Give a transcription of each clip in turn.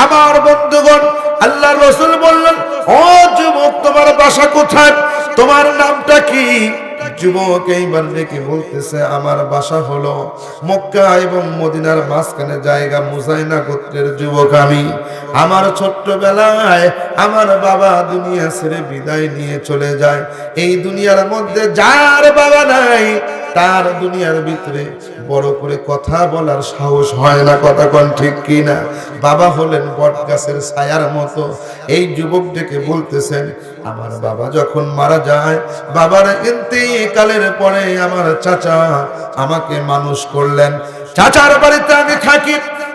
আমার বন্ধুগণ, আল্লাহর রাসূল বললেন, ও যুবক, তোমার বাসা কোথায়? তোমার নামটা কি? যুবক এইবার ডেকে বলতেছে, আমার বাসা হলো মক্কা এবং মদিনার মাঝখানে জায়গা, মুজাইনা গোত্রের যুবক আমি। আমার ছোট্টবেলায় আমার বাবা দুনিয়া ছেড়ে বিদায় নিয়ে চলে যায়। এই দুনিয়ার মধ্যে যার বাবা নাই তার দুনিয়ার ভিতরে বড় করে কথা বলার সাহস হয় না। কথা কোন ঠিক কিনা? বাবা হলেন বট গাছের ছায়ার মতো। এই যুবক ডেকে বলতেছেন, আমার বাবা যখন মারা যায়, বাবার ইন্তেকালের পরে আমার চাচা আমাকে মানুষ করলেন। চাচার বাড়িতে আমি থাকি,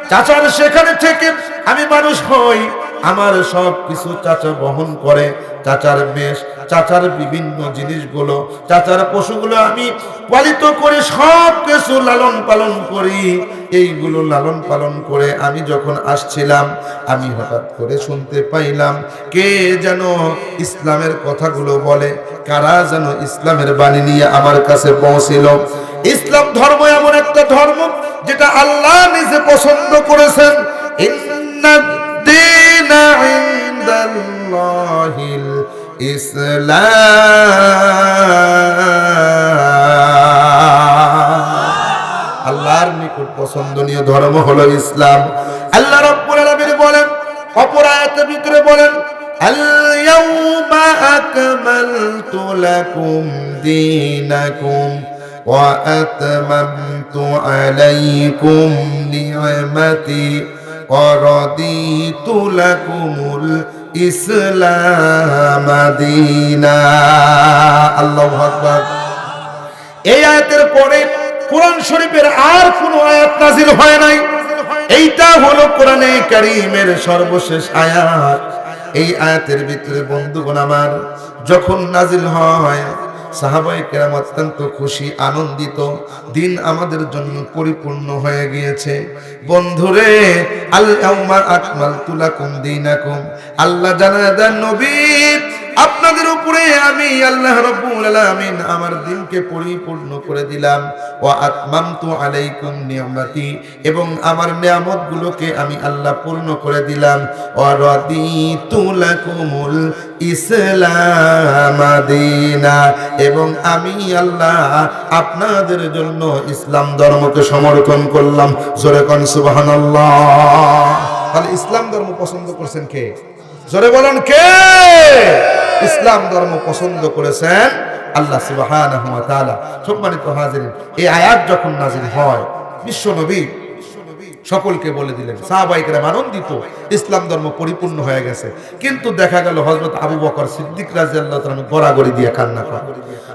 চাচার সেখানে থেকে আমি মানুষ হই। আমার সব কিছু চাচা বহন করে। চাচার বেশ, চাচার বিভিন্ন জিনিসগুলো, চাচার পশুগুলো আমি পালিত করে সব কিছু লালন পালন করি। এইগুলো লালন পালন করে আমি যখন আসছিলাম, আমি হঠাৎ করে শুনতে পাইলাম কে যেন ইসলামের কথাগুলো বলে, কারা যেন ইসলামের বাণী নিয়ে আমার কাছে পৌঁছিল। ইসলাম ধর্ম এমন একটা ধর্ম যেটা আল্লাহ নিজে পছন্দ করেছেন। ইন্নাদ-দীনা ইনদাল্লাহিল ইসলাম। আল্লাহর নিকট পছন্দনীয় ধর্ম হলো ইসলাম। আল্লাহ রাব্বুল আলামিন বলেন, অপর আয়াতের ভিতরে বলেন, আল-ইয়াউমা আকমালতু লাকুম দীনাকুম ওয়া আতমামতু আলাইকুম নি'মাতি ওয়া রাদিতু লাকুমুল ইসলাম দীনা। আল্লাহু আকবার। এই আয়াতের পরে কোরআন শরীফের আর কোনো আয়াত নাজিল হয় নাই। এইটা হলো কোরআনে কারীমের সর্বশেষ আয়াত। এই আয়াতের ভিতরে বন্ধুগণ আমার যখন নাজিল হয়, সাহাবায়ে কেরাম অত্যন্ত খুশি, আনন্দিত। দিন আমাদের জন্য পরিপূর্ণ হয়ে গিয়েছে। বন্ধুরে, আল-ইয়াউমা আকমালতু লাকুম দীনাকুম, আল্লাহ জানায় দেন, নবী আপনাদের উপরে আমি আল্লাহ রাব্বুল আলামিন আমার দ্বীনকে পরিপূর্ণ করে দিলাম। ওয়া আতমামতু আলাইকুম নি'মাতি, এবং আমার নিয়ামতগুলোকে আমি আল্লাহ পূর্ণ করে দিলাম। ওয়া রাদিতু লাকুমুল ইসলাম দীনা, এবং আমি আল্লাহ আপনাদের জন্য ইসলাম ধর্মকে সমর্থন করলাম। জোরে কোন সুবহানাল্লাহ। তাহলে ইসলাম ধর্ম পছন্দ করছেন কে? জোরে বলেন কে? ইসলাম ধর্ম পছন্দ করেছেন আল্লাহ সুবহানাহু ওয়া তাআলা। সম্মানিত হাজিরিন, এই আয়াত যখন নাযিল হয়, বিশ্ব নবী সকলকে বলে দিলেন, সাহাবায়ে কেরাম আনন্দিত, ইসলাম ধর্ম পরিপূর্ণ হয়ে গেছে। কিন্তু দেখা গেল হযরত আবু বকর সিদ্দিক রাদিয়াল্লাহু তাআলা গড়াগড়ি দিয়ে কান্না করে।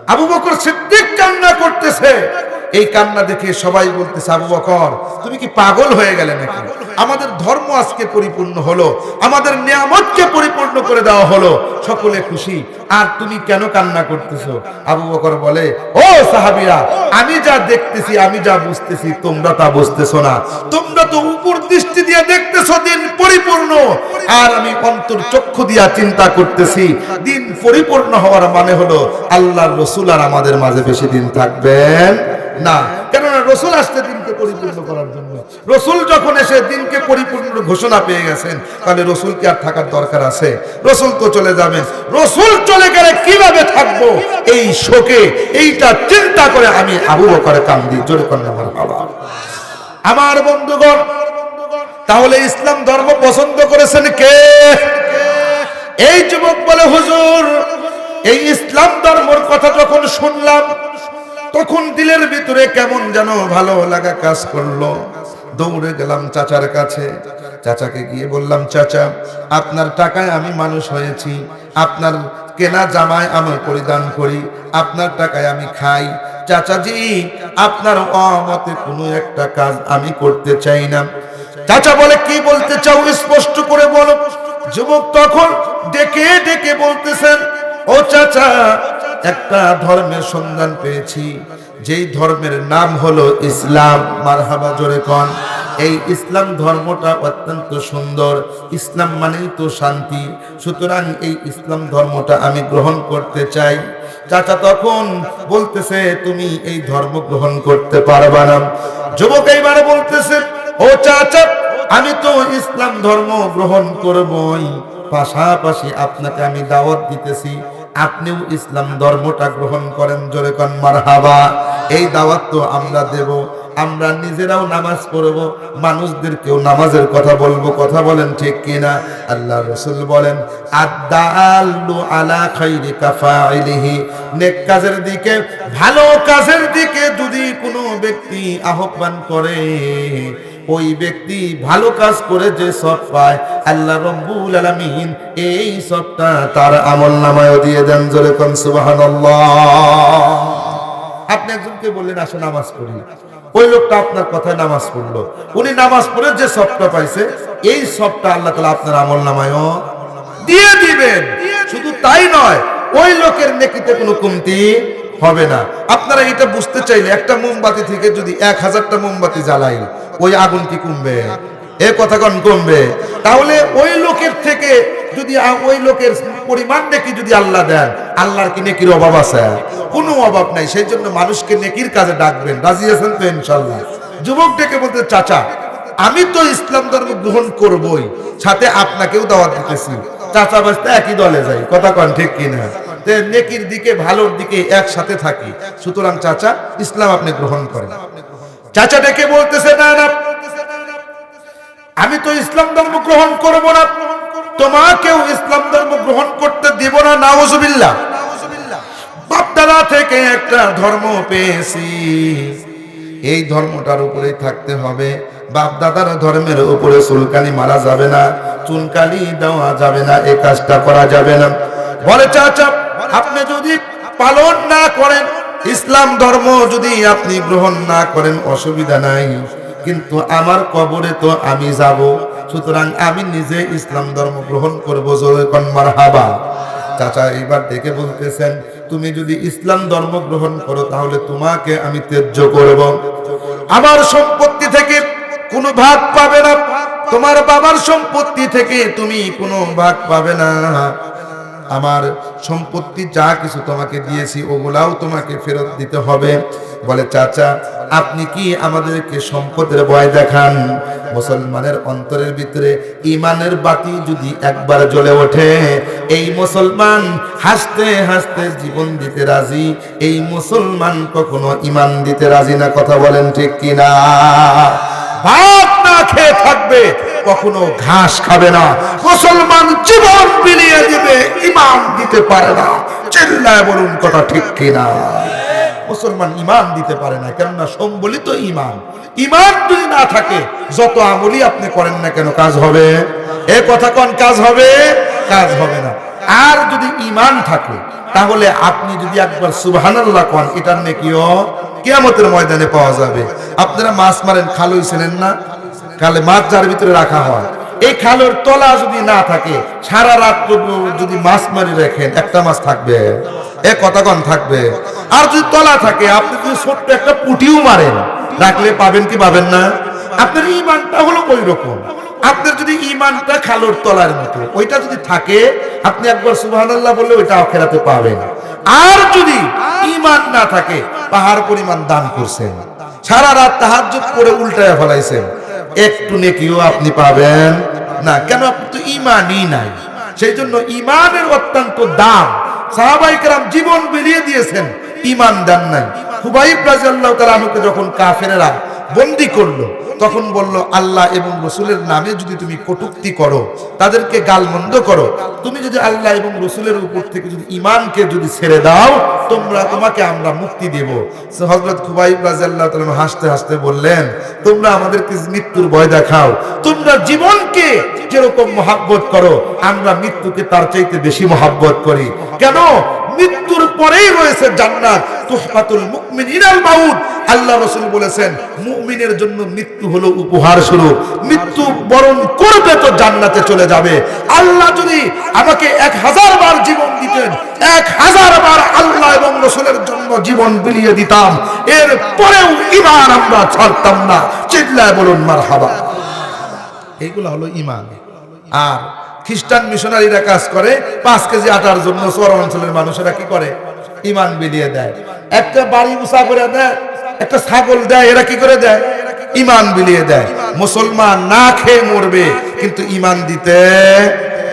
আবু বকর সিদ্দিক কান্না করতেছে। এই কান্না দেখে সবাই বলতেছে, আবু বকর তুমি কি পাগল হয়ে গেলে নাকি? আমাদের ধর্ম আজকে পরিপূর্ণ হলো, আমাদের নিয়ামতকে পরিপূর্ণ করে দেওয়া হলো, সকলে খুশি, আর তুমি কেন কান্না করতেছো? আবু বকর বলে, ও সাহাবীরা, আমি যা দেখতেছি, আমি যা বুঝতেছি, তোমরা তা বুঝতেছো না। তোমরা তো উপর দৃষ্টি দিয়ে দেখতেছো দিন পরিপূর্ণ, আর আমি অন্তর চক্ষু দিয়া চিন্তা করতেছি দিন পরিপূর্ণ হওয়ার মানে হলো আল্লাহর রাসূল আর আমাদের মাঝে বেশি দিন থাকবেন না। কেননা রাসূল আসতে দিনকে পরিপূর্ণ করার জন্য। রাসূল যখন এসে দিনকে পরিপূর্ণ ঘোষণা পেয়ে গেছেন, তাহলে রাসূল কি আর থাকার দরকার আছে? রাসূল তো চলে যাবেন। রাসূল চলে গেলে কিভাবে থাকবো, এই শোকে, এইটা চিন্তা করে আমি আবু বকরের কান্দি। জোরে কন্যা মারহাবা। আমার বন্ধুগণ, তাহলে ইসলাম ধর্ম পছন্দ করেছেন কে? এই যুবক বলে, হুজুর এই ইসলাম ধর্মের কথা যখন শুনলাম, তখন দিলের ভিতরে কেমন যেন ভালো লাগা কাজ করলো। দৌড়ে গেলাম চাচার কাছে। চাচাকে গিয়ে বললাম, চাচা আপনার টাকায় আমি মানুষ হয়েছি, আপনার কেনা জামায় আমি পরিধান করি, আপনার টাকায় আমি খাই। চাচাজি, আপনার অমতে কোনো একটা কাজ আমি করতে চাই না। চাচা বলে, কি বলতে চাও স্পষ্ট করে বলো। যুবক তখন ডেকে ডেকে বলতেছেন, ও চাচা, একটা ধর্মের সন্ধান পেয়েছি, যেই ধর্মের নাম হলো ইসলাম। মারহাবা, জোরে কোন। এই ইসলাম ধর্মটা অত্যন্ত সুন্দর। ইসলাম মানেই তো শান্তি। সুতরাং এই ইসলাম ধর্মটা আমি গ্রহণ করতে চাই। চাচা তখন বলতেছে, তুমি এই ধর্ম গ্রহণ করতে পারবা না। যুবক এইবারে বলতেছে, ও চাচা, আমি তো ইসলাম ধর্ম গ্রহণ করবই, পাশাপাশি আপনাকে আমি দাওয়াত দিতেছি আপনিও ইসলাম ধর্মটা গ্রহণ করেন। জোরে কোন মারহাবা। এই দাওয়াত তো আমরা দেব, আমরা নিজেরাও নামাজ পড়ব, মানুষদেরকেও নামাজের কথা বলবো। কথা বলেন ঠিক কিনা? আল্লাহ রাসূল বলেন আদ-দাআল্লু আলা খাইরি কাফাইলিহি, নেক কাজের দিকে, ভালো কাজের দিকে যদি কোনো ব্যক্তি আহ্বান করে, ওই ব্যক্তি ভালো কাজ করে যে সব পায়, আল্লাহ রাব্বুল আলামিন এই সবটা তার আমলনামায় দিয়ে দেন। জোরে কোন সুবহানাল্লাহ। আপনি একজনকে বললেন আসো নামাজ পড়ি, ওই লোকটা আপনার কথায় নামাজ পড়লো, উনি নামাজ পড়ে যে সবটা পাইছে, এই সবটা আল্লাহ তাআলা আপনার আমলনামায়ও দিয়ে দিবেন। শুধু তাই নয়, ওই লোকের নেকিতে কোনো কমতি হবে না। আপনারা এটা বুঝতে চাইলে একটা মোমবাতি থেকে যদি 1000টা মোমবাতি জ্বালাই, ওই আগুন কি কমবে? এ কথা কোন কমবে? তাহলে ওই লোকের থেকে যদি ওই লোকের পরিমাণ নেকি যদি আল্লাহ দেন, আল্লাহর কি নেকির অভাব আছে? কোনো অভাব নাই। সেই জন্য মানুষকে নেকির কাজে ডাকবেন। রাজি আছেন তো ইনশাআল্লাহ? যুবক ডেকে বলতে, চাচা আমি তো ইসলাম ধর্ম গ্রহণ করবই, সাথে আপনাকেও দাওয়াত দিতেছি। চাচা বাস্তা একই দলে যাই। কথা কোন ঠিক কিনা? নেকির দিকে, ভালোর দিকে একসাথে থাকি। সুতরাং চাচা ইসলাম আপনি গ্রহণ করেন। চাচা ডেকে বলতেছে, না না, আমি তো ইসলাম ধর্ম গ্রহণ করব না, তোমাকেও ইসলাম ধর্ম গ্রহণ করতে দেব না। নাউজুবিল্লাহ। বাপদাদা থেকে একটা ধর্ম পেয়েছি, এই ধর্মটার উপরেই থাকতে হবে। বাপদাদার ধর্মের উপরে চুলকানি মারা যাবে না, চুনকালি দেওয়া যাবে না, এই কাজটা করা যাবে না। বলে চাচা আপনি যদি পালন না করেন, ইসলাম ধর্ম যদি আপনি গ্রহণ না করেন, অসুবিধা নাই, কিন্তু আমার কবরে তো আমি যাব, সুতরাং আমি নিজে ইসলাম ধর্ম গ্রহণ করবো। জোরে কোন মারহাবা। চাচা এইবার দেখে বলতেছেন, তুমি যদি ইসলাম ধর্ম গ্রহণ করো তাহলে তোমাকে আমি ত্যায্য করব, আমার সম্পত্তি থেকে কোনো ভাগ পাবে না, তোমার বাবার সম্পত্তি থেকে তুমি কোনো ভাগ পাবে না, আমার সম্পত্তি যা কিছু তোমাকে দিয়েছি ওগুলাও তোমাকে ফেরত দিতে হবে। বলে চাচা আপনি কি আমাদেরকে সম্পদের ভয় দেখান? মুসলমানের অন্তরের ভিতরে ইমানের বাতি যদি একবার জ্বলে ওঠে, এই মুসলমান হাসতে হাসতে জীবন দিতে রাজি, এই মুসলমান কখনো ইমান দিতে রাজি না। কথা বলেন ঠিক কিনা? ভাত না খেয়ে থাকবে, কখনো ঘাস খাবে না। মুসলমান জীবন বিলিয়ে দিবে, ইমান দিতে পারে না। চিল্লায় বলুন কথা ঠিক কিনা? মুসলমান ইমান দিতে পারে না, কেননা সম্বলিত ইমান। ইমান যদি না থাকে, যত আমলই আপনি করেন না কেন কাজ হবে? এ কথা কোন কাজ হবে? কাজ হবে না। আর যদি ইমান থাকে, তাহলে আপনি যদি একবার সুবহানাল্লাহ কোন, এটার নেকিও কিয়ামতের ময়দানে পাওয়া যাবে। আপনারা মাছ মারেন, খাল হইছিলেন না? খালে মাছ যার ভিতরে রাখা হয়, এই খালের তলা যদি না থাকে, সারা রাত যদি মাছ মারি রাখেন, একটা মাছ থাকবে? এ কথা কোন থাকবে? আর যদি তলা থাকে, আপনি যদি ছোট্ট একটা পুঁটিও মারেন, রাখলে পাবেন কি পাবেন না? আপনার ইমানটা হলো ওই রকম। আপনার যদি ইমানটা খালের তলার মতো, ওইটা যদি থাকে, আপনি একবার সুবহানাল্লাহ বললে ওইটা আখিরাতে পাবেন। আর যদি ইমান না থাকে, পাহাড় পরিমাণ দান করছেন, সারা রাত তাহাজ্জুদ করে উল্টায় ফেলাইছেন, একটু নেকিও আপনি পাবেন না। কেন? আপনি তো ইমানই নাই। সেই জন্য ইমানের অত্যন্ত দাম। সাহাবায়ে কেরাম জীবন বিলিয়ে দিয়েছেন, ইমান দেন নাই। খুবাইব রাদিয়াল্লাহু তাআলা আনহুকে যখন কাফেররা বন্দী করলো, তখন বলল, আল্লাহ এবং রসুলের নামে যদি তুমি কটূক্তি করো, তাদেরকে গালমন্দ করো, তুমি যদি আল্লাহ এবং রসুলের উপর থেকে যদি ইমানকে যদি ছেড়ে দাও, তোমাকে আমরা মুক্তি দেব। হযরত খুবাইব রাদিয়াল্লাহু তাআলা হাসতে হাসতে বললেন, তোমরা আমাদেরকে মৃত্যুর ভয় দেখাও, তোমরা জীবনকে যেরকম মহব্বত করো, আমরা মৃত্যুকে তার চাইতে বেশি মহব্বত করি। কেন? মৃত্যুর পরেই রয়েছে জান্নাত। তুহফাতুল মুমিনিনাল মাউত। আল্লাহ রাসূল বলেছেন, মুমিনের জন্য মৃত্যু হলো উপহার স্বরূপ। মৃত্যু বরণ করবে তো জান্নাতে চলে যাবে। আল্লাহ যদি আমাকে 1000 বার জীবন দিতেন, 1000 বার আল্লাহ এবং রাসূলের জন্য জীবন বিলিয়ে দিতাম, এর পরেও ঈমান আমরা ছাড়তাম না। চিল্লায় বলুন মারহাবা। এইগুলো হলো ঈমান। আর খ্রিস্টান মিশনারিরা কাজ করে 5 কেজি আটার জন্য চর অঞ্চলের মানুষেরা কি করে? ঈমান বিলিয়ে দেয়। একটা বাড়ি উঁচা করে দেয়, একটা ছাগল দেয়। এরা কি করে দেয়? ইমান বিলিয়ে দেয়। মুসলমান না খেয়ে মরবে কিন্তু ইমান দিতে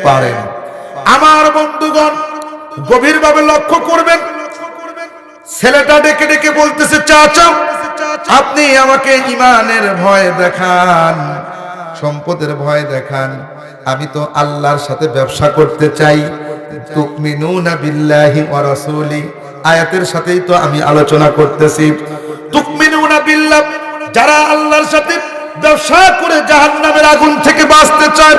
পারে না। আমার বন্ধুগণ গভীরভাবে লক্ষ্য করবেন, ছেলেটা ডেকে ডেকে বলতেছে, চাচা আপনি আমাকে ইমানের ভয় দেখান, সম্পদের ভয় দেখান, আমি তো আল্লাহর সাথে ব্যবসা করতে চাই। তুমিনুনা বিল্লাহি ওয়া রাসূলি আয়াতের সাথেই তো আমি আলোচনা করতেছি। তুমিনুনা বিল্লাহ, যারা আল্লাহর সাথে ব্যবসা করে জাহান্নামের আগুন থেকে বাঁচতে চায়,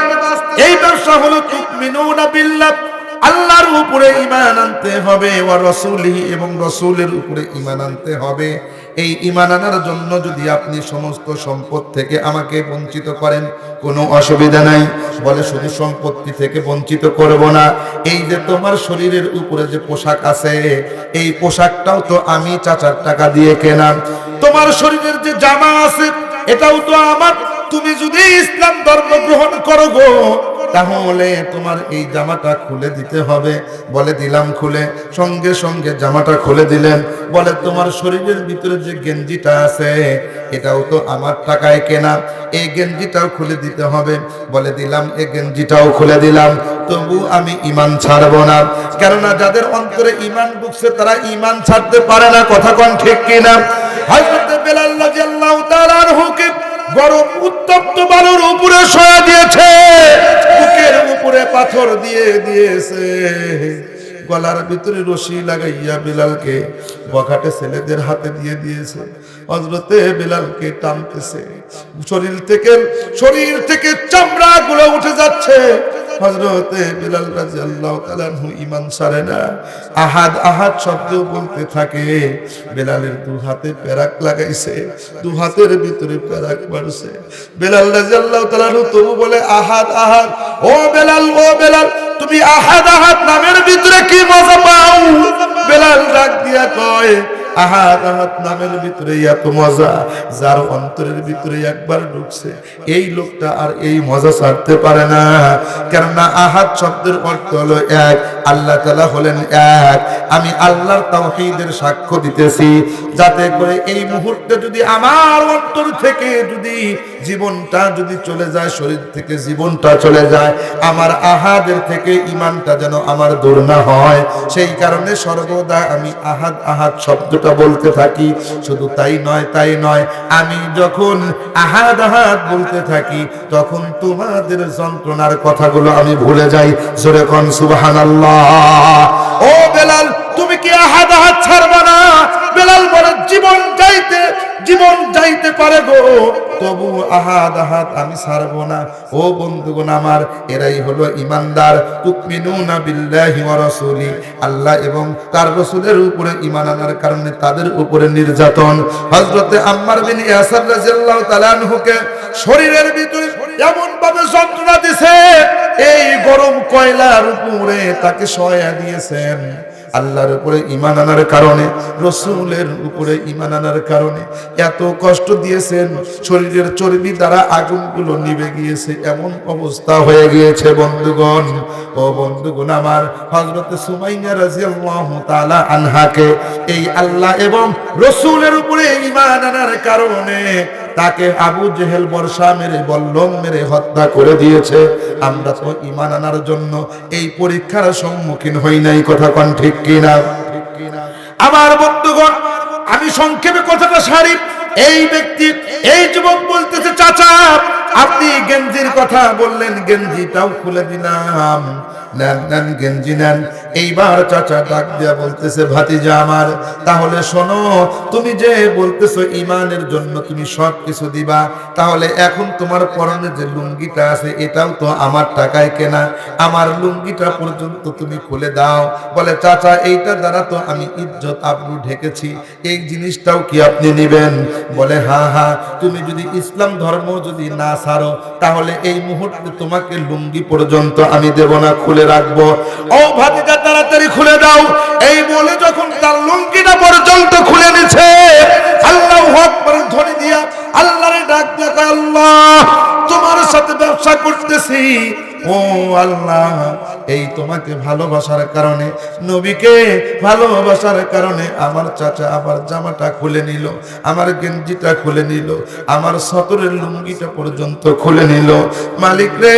এই ব্যবসা হলো তুমিনুনা বিল্লাহ, আল্লাহর উপরে ঈমান আনতে হবে, ওয়া রাসূলিহি এবং রাসূলের উপরে ঈমান আনতে হবে। এই ঈমান আনার জন্য যদি আপনি সমস্ত সম্পদ থেকে আমাকে বঞ্চিত করেন কোনো অসুবিধা নাই। বলে শুধু সম্পত্তি থেকে বঞ্চিত করব না, এই যে তোমার শরীরের উপরে যে পোশাক আছে এই পোশাকটাও তো আমি চাচার টাকা দিয়ে কেনা, তোমার শরীরের যে জামা আছে এটাও তো আমার। তুমি যদি ইসলাম ধর্ম গ্রহণ করো গো, তাহলে তোমার এই জামাটা খুলে দিতে হবে। বলে দিলাম খুলে, সঙ্গে সঙ্গে জামাটা খুলে দিলেন। বলে তোমার শরীরের ভিতরে যে গেঞ্জিটা আছে এটাও তো আমার টাকায় কেনা, এই গেঞ্জিটাও খুলে দিতে হবে। বলে দিলাম, এই গেঞ্জিটাও খুলে দিলাম। তবু আমি ঈমান ছাড়বো না, কেননা যাদের অন্তরে ঈমান ঢুকছে তারা ঈমান ছাড়তে পারে না। কথা কোন ঠিক কিনা? হযরত বেলাল রাদিয়াল্লাহু তাআলা আনহুকে গরম উত্তপ্ত বালুর উপরে শোয়া দিয়েছে, বুকের উপরে পাথর দিয়ে দিয়েছে, গলার ভিতরে রশি লাগাইয়া বেলালকে বখাটে ছেলেদের হাতে দিয়ে দিয়েছে। হযরতে বেলালকে টানতেছে, শরীর থেকে চামড়া গুলো উঠে যাচ্ছে। হযরতে বেলাল রাদিয়াল্লাহু তাআলা আনহু ঈমান ছাড়ে না, আহাদ আহাদ শব্দ বলতে থাকে। বেলালের দু হাতে পেরাক লাগাইছে, দু হাতের ভিতরে পেরাক মারছে। বেলাল রাদিয়াল্লাহু তাআলা আনহু তবু বলে আহাদ আহাদ। ও বেলাল, ও বেলাল, তুমি আহাদ আহাদ নামের ভিতরে কি মজা পাও? বেলাল ডাক দিয়া কয়, আহাদ আহাদ নামের ভিতরে এত মজা, যার অন্তরের ভিতরে একবার ঢুকছে এই লোকটা আর এই মজা ছাড়তে পারে না। কেননা আহাদ শব্দের অর্থ হলো এক, আল্লাহ তাআলা হলেন এক। আমি আল্লাহর তাওহীদের সাক্ষ্য দিতেছি, যাতে করে এই মুহূর্তে যদি আমার অন্তর থেকে যদি জীবনটা যদি চলে যায়, শরীর থেকে জীবনটা চলে যায়, আমার আহাদের থেকে ঈমানটা যেন আমার দূর না হয়, সেই কারণে সর্বদা আমি আহাদ আহাদ শব্দটা বলতে থাকি। শুধু তাই নয়, আমি যখন আহাদ আহাদ বলতে থাকি তখন তোমাদের যন্ত্রণার কথাগুলো আমি ভুলে যাই। জোরে কোন সুবহানাল্লাহ। ও বেলাল, তুমি কি আহাদ আহাদ ছাড়বা না? বেলাল বলে, জীবন যাইতে পারে গো, তবু আহাদ আহাদ আমি ছাড়বো না। ও বন্ধুগণ আমার, এরাই হলো ঈমানদার। তুমিনুনা বিল্লাহি ওয়া রাসূলি, আল্লাহ এবং তার রাসূলের উপরে ঈমান আনার কারণে তাদের উপরে নির্যাতন। হযরতে আম্মার বিন ইয়াসির রাদিয়াল্লাহু তাআলা আনহুকে শরীরের ভিতরে এমন ভাবে যন্ত্রণা দিয়েছে, এই গরম কয়লার উপরে তাকে শোয়া দিয়েছেন। আল্লাহর উপরে ঈমান আনার কারণে, রাসূলের উপরে ঈমান আনার কারণে এত কষ্ট দিয়েছেন, শরীরের চর্বি দ্বারা আগুনগুলো নিভে গিয়েছে, এমন অবস্থা হয়ে গিয়েছে বন্ধুগণ। ও বন্ধুগণ আমার, হযরত সুমাইয়া রাদিয়াল্লাহু তাআলা আনহাকে এই আল্লাহ এবং রাসূলের উপরে ঈমান আনার কারণে তাকে আবু জেহেল বর্ষা মেরে, বল্লম মেরে হত্যা করে দিয়েছে। আমরা তো ঈমান আনার জন্য এই পরীক্ষার সম্মুখীন হই নাই। কথা কোন ঠিক কিনা? আমার বন্ধুগণ, আমি সংক্ষেপে কথাটা সারি। এই ব্যক্তি, এই যুবক বলতেছে, চাচা আপনি গেঞ্জির কথা বললেন, গেঞ্জিটাও খুলে দিলাম, নেন গেঞ্জি নেন। এইবার চাচা ডাক দিয়া বলতেছে, ভাতিজা আমার, তাহলে শোনো, তুমি যে বলতেছো ঈমানের জন্য তুমি সব কিছু দিবা, তাহলে এখন তোমার পরনে যে লুঙ্গিটা আছে এটাও তো আমার টাকায় কেনা, আমার লুঙ্গিটা পর্যন্ত তুমি খুলে দাও। বলে, চাচা এইটা দ্বারা তো আমি ইজ্জত আবরু ঢেকেছি, এই জিনিসটাও কি আপনি নেবেন? বলে, হ্যাঁ, তুমি যদি ইসলাম ধর্ম যদি না ছাড়ো তাহলে এই মুহূর্তে তোমাকে লুঙ্গি পর্যন্ত আমি দেব না, খুলে রাখবো। ও ভাতিজা তাড়াতাড়ি খুলে দাও। এই বলে যখন তার লুঙ্গিটা পর্যন্ত খুলে নিছে, আল্লাহু আকবার ধ্বনি দিয়া আল্লাহরে ডাক দিয়া, আল্লাহ তোমার সাথে ব্যবসা করতেছি, ও আল্লাহ, এই তোমাকে ভালোবাসার কারণে, নবীকে ভালোবাসার কারণে আমার চাচা আমার জামাটা খুলে নিল, আমার গেঞ্জিটা খুলে নিল, আমার সতরের লুঙ্গিটা পর্যন্ত খুলে নিল। মালিক রে,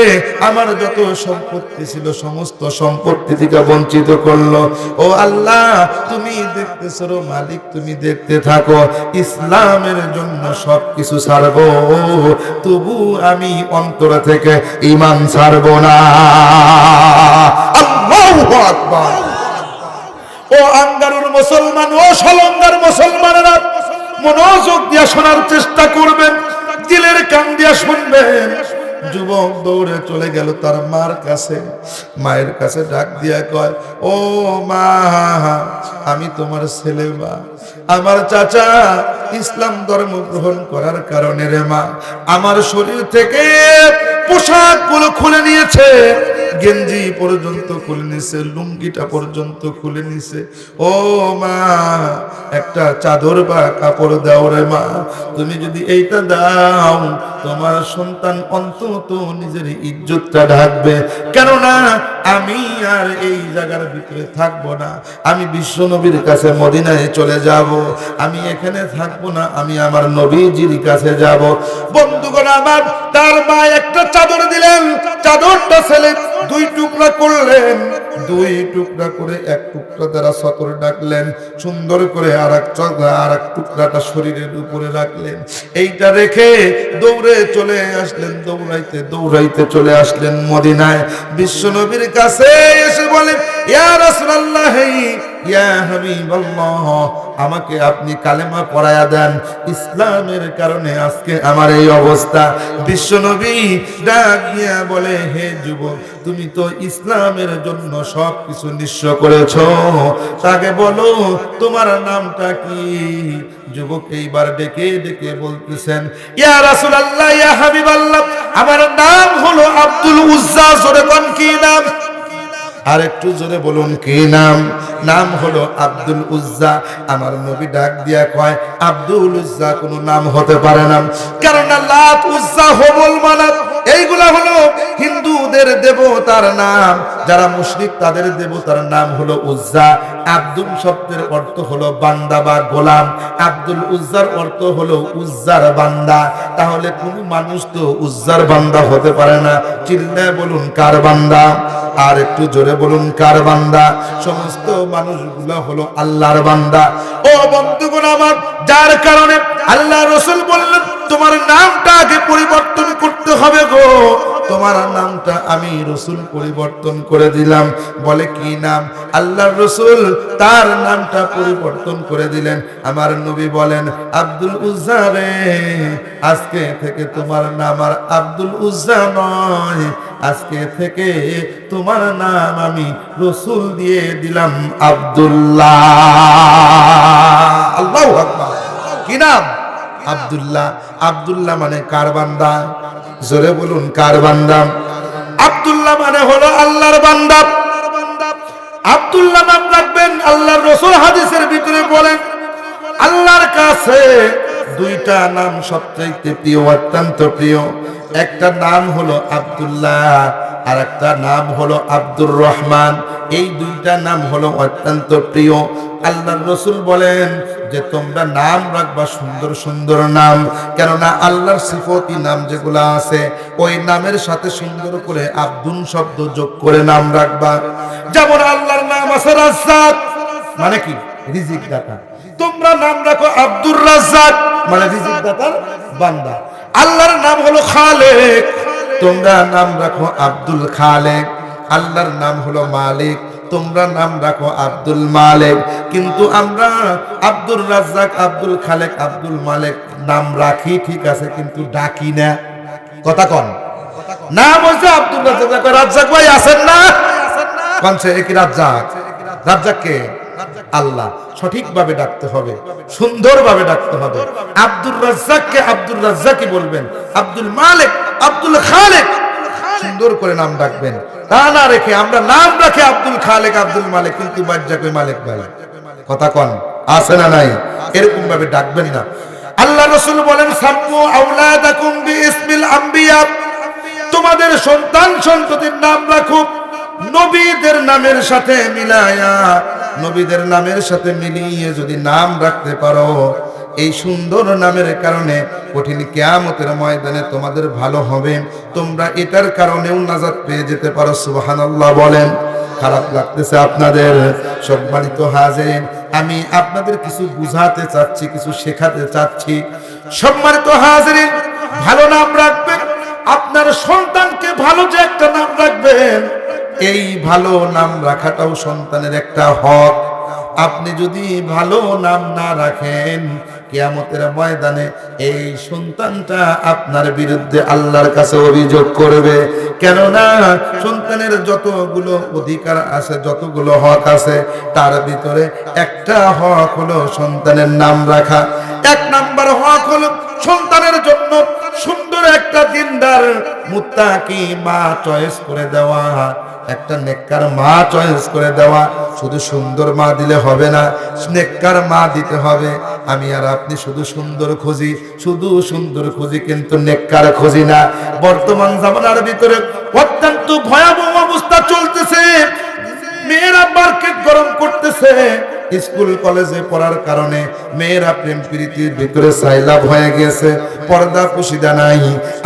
আমার যত সম্পত্তি ছিল সমস্ত সম্পত্তি থেকে বঞ্চিত করলো। ও আল্লাহ, তুমি দেখতেছো মালিক, তুমি দেখতে থাকো। ইসলামের জন্য সবকিছু ছাড়বো, তবু আমি অন্তর থেকে ঈমান ছাড়বো না। আল্লাহু আকবার। ও আঙ্গারুর মুসলমান, ও সলঙ্গার মুসলমানেরা, মনোযোগ দিয়ে শোনার চেষ্টা করবেন, দিলের কান দিয়ে শুনবেন। যুবক দৌড়ে চলে গেল তার মার কাছে, মায়ের কাছে ডাক দিয়া কয়, ও মা, আমি তোমার ছেলে মা, আমার চাচা ইসলাম ধর্ম গ্রহণ করার কারণে রে মা, আমার শরীর থেকে পোশাকগুলো খুলে নিয়েছে, গেঞ্জি পর্যন্ত খুলে নিছে, লুঙ্গিটা পর্যন্ত খুলে নিছে। ও মা, একটা চাদর বা কাপড় দাও রে মা, তুমি যদি এইটা দাও তোমার সন্তান অন্তত নিজের ইজ্জতটা ঢাকবে। কেননা আমি আর এই জায়গার ভিতরে থাকবো না, আমি বিশ্ব নবীর কাছে মদিনায় চলে যাব, আমি এখানে থাকবো না, আমি আমার নবীজির কাছে যাব। বন্ধুগণ আমার, তার মা একটা চাদর দিলেন, চাদরটা ছেলে দুই টুকরা করলেন, দুই টুকরা করে এক টুকরা দ্বারা সতর ডাকলেন, সুন্দর করে আর এক টুকরাটা শরীরের উপরে রাখলেন। এইটা রেখে দৌড়ে চলে আসলেন, দৌড়াইতে দৌড়াইতে চলে আসলেন মদিনায়। বিশ্ব নবীর কাছে এসে বলেন, ইয়া রাসূলুল্লাহ, ইয়া হাবিবাল্লাহ, আমাকে আপনি কালেমা পড়ায়া দেন, ইসলামের কারণে আজকে আমার এই অবস্থা। বিশ্ব নবী ডাক দিয়া বলে, হে যুবক, তুমি তো ইসলামের জন্য সবকিছু নিঃস্ব করেছো, তাকে বলো তোমার নামটা কি? যুবক এইবার ডেকে ডেকে বলতেছেন, ইয়া রাসূলুল্লাহ, ইয়া হাবিবাল্লাহ, আমার নাম হলো আব্দুল উজ্জা। জোরে কোন কি নাম? আর একটু জোরে বলুন কি নাম? নাম হলো আব্দুল উজ্জা। আমার নবী ডাক দিয়া কয়, আব্দুল উজ্জা কোন নাম হতে পারে না, কারণ লাত, উজ্জা, হুবল, মানাত এইগুলা হলো হিন্দুদের দেবতার নাম, যারা মুশরিক তাদের দেবতার নাম হলো উজ্জা। আব্দুল শব্দের অর্থ হলো বান্দা বা গোলাম, আব্দুল উজ্জার অর্থ হলো উজ্জার বান্দা। তাহলে কোন মানুষ তো উজ্জার বান্দা হতে পারে না। চিল্লায় বলুন কার বান্দা? আর একটু জোরে বলুন কার বান্দা? সমস্ত মানুষগুলো হলো আল্লাহর বান্দা। ও বন্ধুগণ আমার, যার কারণে আল্লাহ রাসূল বললেন, তোমার নামটা আগে পরিবর্তন করতে হবে গো। তোমার নামটা আমি রাসূল পরিবর্তন করে দিলাম। বলে কি নাম? আল্লাহর রাসূল তার নামটা পরিবর্তন করে দিলেন। আমার নবী বলেন, আব্দুল উজ্জা রে, আজকে থেকে তোমার নাম আর আব্দুল উজ্জা নয়, আজকে থেকে তোমার নাম আমি রাসূল দিয়ে দিলাম আব্দুল্লাহ। আল্লাহু আকবার। কি নাম? আব্দুল্লাহ। আব্দুল্লাহ মানে কার বান্দা? জোরে বলুন কার বান্দা? আব্দুল্লাহ মানে হলো আল্লাহর বান্দা। আব্দুল্লাহ নাম রাখবেন। আল্লাহর রাসূল হাদিসের ভিতরে বলেন, আল্লাহর কাছে দুইটা নাম সবচেয়ে প্রিয়, অত্যন্ত প্রিয়। একটা নাম হলো আব্দুল্লাহ, আর একটা নাম হলো আব্দুর রহমান। এই দুইটা নাম হলো অত্যন্ত প্রিয়। আল্লাহর রাসূল বলেন যে তোমরা নাম রাখবা সুন্দর সুন্দর নাম, কেননা আল্লাহর সিফতি নাম যেগুলো আছে ওই নামের সাথে সুন্দর করে আব্দুল শব্দ যোগ করে নাম রাখবা। যেমন আল্লাহর নাম আছে রাজ্জাক, মানে কি? রিজিক দাতা। তোমরা নাম রাখো আব্দুর রাজ্জাক, মানে রিজিক দাতার বান্দা। আল্লাহর নাম হলো খালেক, তোমরা নাম রাখো আব্দুল খালেক। আল্লাহর নাম হলো মালিক, তোমরা নাম রাখো আব্দুল মালিক। কিন্তু আমরা আব্দুর রাজ্জাক, আব্দুল খালেক, আব্দুল মালিক নাম রাখি ঠিক আছে, কিন্তু ডাকি না। কথা কন। নাম হচ্ছে আব্দুল রাজ্জাক। রাজ্জাক ভাই আছেন না? কনছে কি রাজ্জাক? রাজ্জাক কে? আল্লাহ। সঠিকভাবে ডাকতে হবে, সুন্দরভাবে ডাকতে হবে। আব্দুর রাজ্জাককে আব্দুর রাজ্জাকই বলবেন, আব্দুল মালিক, আব্দুল খালেক সুন্দর করে নাম ডাকবেন। তা না রেখে আমরা নাম রাখে আব্দুল খালেক, আব্দুল মালিক, কিন্তু বাজ্জাক ওই মালিক ভাই। কথা কন, আছে না নাই? এরকম ভাবে ডাকবেন না। আল্লাহ রাসূল বলেন, সাম্মু আওলাদাকুম বিইসমিল আম্বিয়া, তোমাদের সন্তান সন্ততির নাম রাখো নবীদের নামের সাথে মিলায়া, নবীদের নামের সাথে মিলিয়ে যদি নাম রাখতে পারো, এই সুন্দর নামের কারণে কঠিন কিয়ামতের ময়দানে তোমাদের ভালো হবে, তোমরা এটার কারণেও নাজাত পেয়ে যেতে পারো। সুবহানাল্লাহ বলেন। খারাপ লাগতেছে আপনাদের? সম্মানিত হাজিরিন, আমি আপনাদের কিছু বুঝাতে চাচ্ছি, কিছু শেখাতে চাচ্ছি। সম্মানিত হাজিরিন, ভালো নাম রাখবেন, আপনার সন্তানকে ভালো যে একটা নাম রাখবেন, এই ভালো নাম রাখাটাও সন্তানের একটা হক। আপনি যদি ভালো নাম না রাখেন, কিয়ামতের ময়দানে এই সন্তানটা আপনার বিরুদ্ধে আল্লাহর কাছে অভিযোগ করবে। কেননা সন্তানের যতগুলো অধিকার আছে, যতগুলো হক আছে, তার ভিতরে একটা হক হলো সন্তানের নাম রাখা। এক নাম্বার হক হলো সন্তানের জন্য সুন্দর একটা দিনদার মুত্তাকি মা চয়েস করে দেওয়া, একটা নেককার মা চয়েস করে দেওয়া। শুধু সুন্দর মা দিলে হবে না, নেককার মা দিতে হবে। আমি আর আপনি শুধু সুন্দর খুঁজি, শুধু সুন্দর খুঁজি, কিন্তু নেককার খুঁজি না। বর্তমান জামানার ভিতরে অত্যন্ত ভয়াবহ অবস্থা চলতেছে। মেয়েরা মার্কেট গরম করতেছে, স্কুল কলেজে পড়ার কারণে মেয়েরা প্রেম প্রীতির ভিতরে সাইলাব হয়ে গেছে, পর্দা পুশিদা নাই।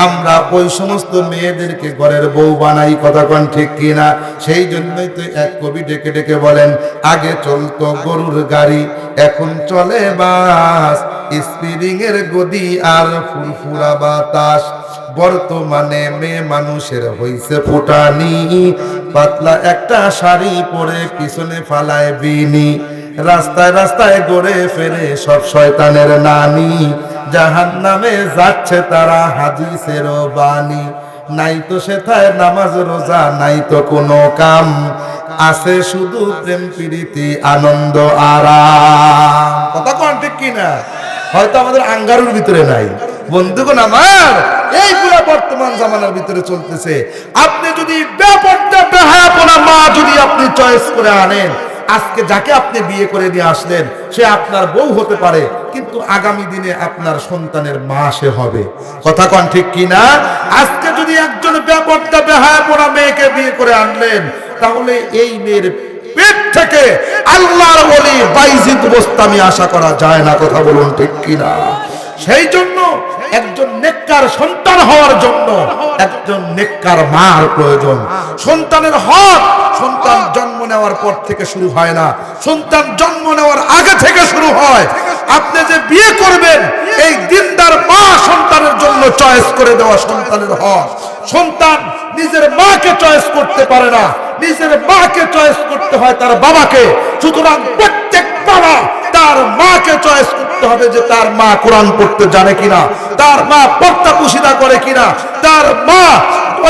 আমরা ওই সমস্ত মেয়েদেরকে ঘরের বউ বানাই, কথা কোন ঠিক কিনা? সেই জন্যই তো এক কবি ডেকে ডেকে বলেন, আগে চলতো গরুর গাড়ি, এখন চলে বাস, স্প্রিং এর গদি আর ফুরফুরা বাতাস। বর্তমানে মেয়ে মানুষের হইছে ফুটানি, পাতলা একটা শাড়ি পরে পিছনে ফালায় বিনি, রাস্তায় রাস্তায় গড়ে ফেরে সব শয়তানের নানি, জাহান্নামে যাচ্ছে তারা হাদিসের বাণী। নাই তো সেথায় নামাজ রোজা, নাই তো কোনো কাম, আছে শুধু প্রেম প্রীতি আনন্দ আরাম। কথা কোন ঠিক কিনা? হয়তো আমাদের আঙ্গারুর ভিতরে নাই। বন্ধুগণ আমার, এইগুলা বর্তমান জামানার ভিতরে চলতেছে। আপনি যদি বেপরদা বেহায়াপনা মা যদি আপনি চয়েস করে আনেন, আজকে যাকে আপনি বিয়ে করে নিয়ে আসলেন সে আপনার বউ হতে পারে, কিন্তু আগামী দিনে আপনার সন্তানের মা সে হবে। কথা কোন ঠিক কিনা? আজকে যদি একজন বেপরদা বেহায়াপনা মেয়েকে বিয়ে করে আনলেন, তাহলে এই মেয়ের পেট থেকে আল্লাহর ওলি বাইজিদ বোস্তামি আশা করা যায় না। কথা বলুন ঠিক কিনা? সেই জন্য একজন নেককার সন্তান হওয়ার জন্য একজন নেককার মার প্রয়োজন। সন্তানের হক সন্তান জন্ম নেওয়ার পর থেকে শুরু হয় না, সন্তান জন্ম নেওয়ার আগে থেকে শুরু হয়। আপনি যে বিয়ে করবেন, এই দিনদার মা সন্তানের জন্য চয়েস করে দেওয়া সন্তানের হক। সন্তান নিজের মাকে চয়েস করতে পারে না, নিজের মাকে চয়েস করতে হয় তার বাবাকে। সুতরাং প্রত্যেক বাবা তার মাকে চয়েস করতে হবে যে তার মা কোরআন পড়তে জানে কিনা, তার মা পর্দা পুশিদা করে কিনা, তার মা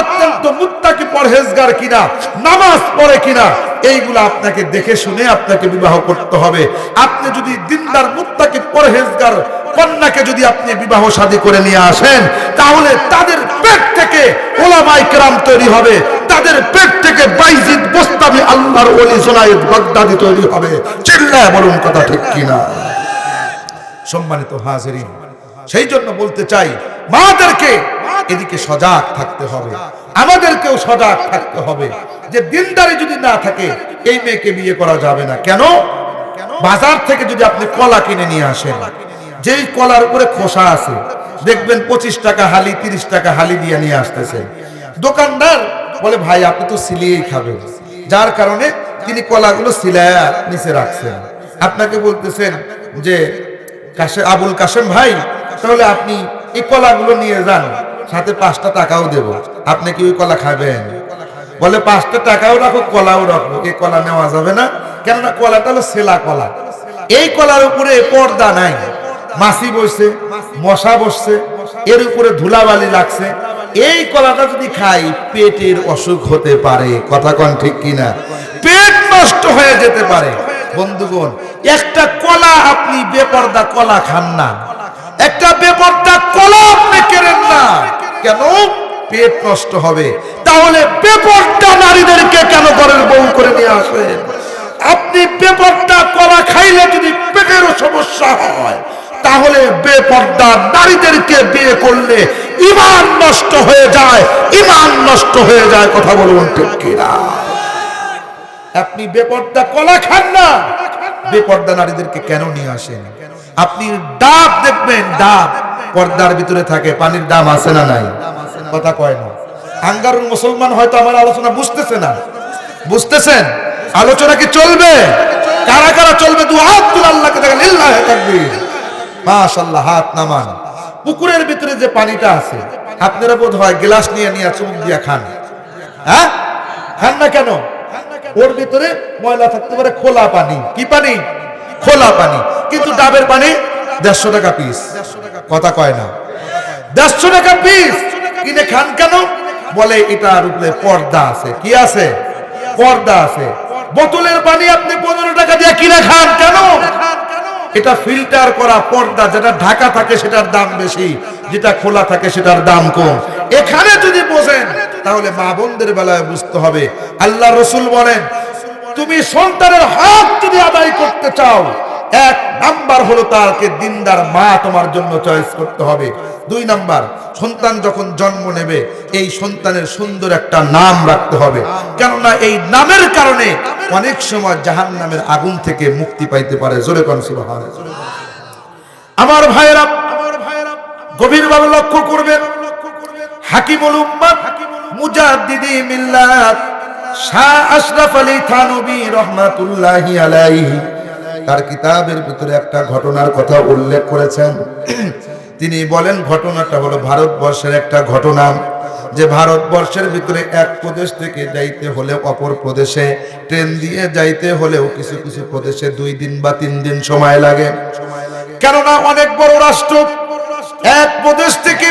অত্যন্ত মুত্তাকি পরহেজগার কিনা, নামাজ পড়ে কিনা। এইগুলো আপনাকে দেখে শুনে আপনাকে বিবাহ করতে হবে। আপনি যদি দিনদার মুত্তাকি পরহেজগার কন্যাকে যদি আপনি বিবাহ শাদী করে নিয়ে আসেন, তাহলে তাদের পেট থেকে উলামায়ে কেরাম তৈরি হবে, তাদের পেট থেকে বাইজিদ বোস্তামি আল্লাহর ওলি জুনায়েদ বাগদাদি তৈরি হবে। চিল্লায় বলুন কথা ঠিক কিনা? সম্মানিত হাজিরিন, সেই জন্য বলতে চাই, মাদেরকে এদিকে সজাগ থাকতে হবে, আমাদেরকেও সজাগ থাকতে হবে যে দিনদারি যদি না থাকে এই মেয়েকে বিয়ে করা যাবে না। কেন? বাজার থেকে যদি আপনি কলা কিনে নিয়ে আসেন, যেই কলার উপরে খোসা আছে, দেখবেন 25 টাকা হালি, 30 টাকা হালি দিয়ে নিয়ে আসতেছে। দোকানদার বলে, ভাই আপনি তো সিলিয়েই খাবেন, যার কারণে তিনি কলাগুলো সিলায়া নিচে রাখছেন। আপনাকে বলতেছেন যে আবুল কাশেম ভাই, তাহলে আপনি এই কলাগুলো নিয়ে যান, সাথে 5টা টাকাও দেব, আপনি কি ওই কলা খাবেন? বলে 5টা টাকাও রাখো, কলাও রাখো। এই কলা নেওয়া যাবে না, কেননা কলাটা হলো সেলা কলা। এই কলার উপরে পর্দা নাই, মাছি বসছে, মশা বসছে, এর উপরে ধুলাবালি লাগছে। এই কলাটা যদি খাই পেটের অসুখ হতে পারে। কথা কোন ঠিক কিনা? পেট নষ্ট হয়ে যেতে পারে। বন্ধুগণ, একটা কলা আপনি বেপরদা কলা খান না, একটা বেপরদা কলা আপনি কেনেন না। কেন? পেট নষ্ট হবে। তাহলে বেপরদা নারীদেরকে কেন ঘরের বউ করে নিয়ে আসেন? আপনি বেপরদা কলা খাইলে যদি পেটের সমস্যা হয়, তাহলে বেপর্দা নারীদেরকে বিয়ে করলে ঈমান নষ্ট হয়ে যায়, ঈমান নষ্ট হয়ে যায়। কথা বলুন ঠিক কিনা? আপনি বেপর্দা কলা খান না, বেপর্দা নারীদেরকে কেন নিয়ে আসেন? আপনি ডাব দেখবেন, ডাব পর্দার ভিতরে থাকে, পানির দাম আছে না নাই? কথা কয় না। আঙ্গারুল মুসলমান হয়তো আমার আলোচনা বুঝতেছে না। বুঝতেছেন? আলোচনা কি চলবে? কারা কারা চলবে? দু হাত তুলে আল্লাহকে দেখেন, লিল্লাহি তাকবীর, মাশাআল্লাহ। হাত নামান। পুকুরের ভিতরে যে পানিটা আছে, আপনারা বোধ হয় গ্লাস নিয়ে নিয়ে চুমুক দিয়া খান। হ্যাঁ, খান না কেন? ওর ভিতরে ময়লা থাকতে পারে, খোলা পানি। কি পানি? খোলা পানি। কিন্তু ডাবের পানি 150 টাকা পিস। কথা কয় না? 150 টাকা পিস কিনে খান কেন? বলে এটার উপরে পর্দা আছে। কি আছে? পর্দা আছে। বোতলের পানি আপনি 15 টাকা দিয়ে কিনে খান কেন? এটা ফিল্টার করা পর্দা, যেটা ঢাকা থাকে সেটার দাম বেশি, যেটা খোলা থাকে সেটার দাম কম। এখানে যদি বোঝেন তাহলে মা বোনদের বেলায় বুঝতে হবে। আল্লাহ রসুল বলেন, তুমি সন্তানের হক যদি আদায় করতে চাও, 1 নাম্বার হলো তাকে দিনদার মা তোমার জন্য চয়েস করতে হবে। 2 নাম্বার, সন্তান যখন জন্ম নেবে এই সন্তানের সুন্দর একটা নাম রাখতে হবে, কেননা এই নামের কারণে অনেক সময় জাহান্নামের আগুন থেকে মুক্তি পাইতে পারে। জোরে কোন সুবহানাল্লাহ। আমার ভাইরা গভীরভাবে লক্ষ্য করবেন, হাকিমুল উম্মাহ মুজাদ্দিদি মিল্লাত শাহ আশরাফ আলী থানভী রহমাতুল্লাহি আলাইহি তার কিতাবের ভিতরে একটা ঘটনার কথা উল্লেখ করেছেন। তিনি বলেন, ঘটনাটা হলো ভারতবর্ষের একটা ঘটনা, যে ভারতবর্ষের ভিতরে এক প্রদেশ থেকে যাইতে হলে অপর প্রদেশে ট্রেন দিয়ে যাইতে হলেও কিছু কিছু প্রদেশে 2 দিন বা 3 দিন সময় লাগে। কেননা অনেক বড় রাষ্ট্র, এক প্রদেশ থেকে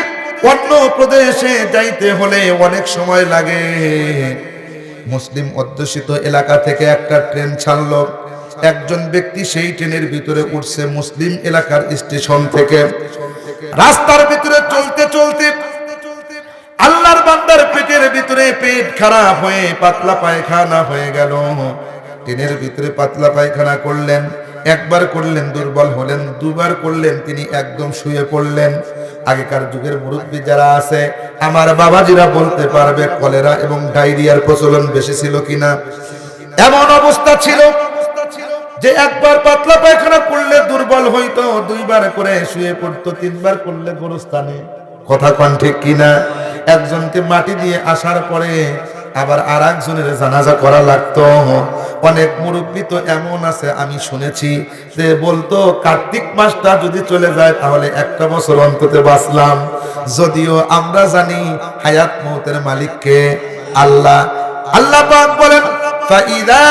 অন্য প্রদেশে যাইতে হলে অনেক সময় লাগে। মুসলিম অধ্যুষিত এলাকা থেকে একটা ট্রেন ছাড়লো, একজন ব্যক্তি সেই ট্রেনের ভিতরে উঠছে মুসলিম এলাকার স্টেশন থেকে। রাস্তার ভিতরে চলতে চলতে আল্লাহর বান্দার পেটের ভিতরে পেট খারাপ হয়ে পাতলা পায়খানা হয়ে গেল। ট্রেনের ভিতরে পাতলা পায়খানা করলেন, একবার করলেন দুর্বল হলেন, 2 বার করলেন তিনি একদম শুয়ে পড়লেন। আগেকার যুগের মুরব্বী যারা আছে, আমার বাবাজিরা বলতে পারবে কলেরা এবং ডায়রিয়ার প্রচলন বেশি ছিল কিনা। এমন অবস্থা ছিল যে একবার পাতলা পায়খানা করলে দুর্বল হইতো, 2 বার করে শুয়ে পড়তো, 3 বার করলে গোরস্থানে। কথা কোন ঠিক কিনা? একজনকে মাটি দিয়ে আসার পরে আবার আর একজনের জানাজা করা লাগতো। অনেক মুরব্বী তো এমন আছে আমি শুনেছি যে বলতো, কার্তিক মাসটা যদি চলে যায় তাহলে 1টা বছর অন্তত বাঁচলাম। যদিও আমরা জানি হায়াত মউতের মালিককে আল্লাহ। আল্লাহ পাক বলেন, ফাইদা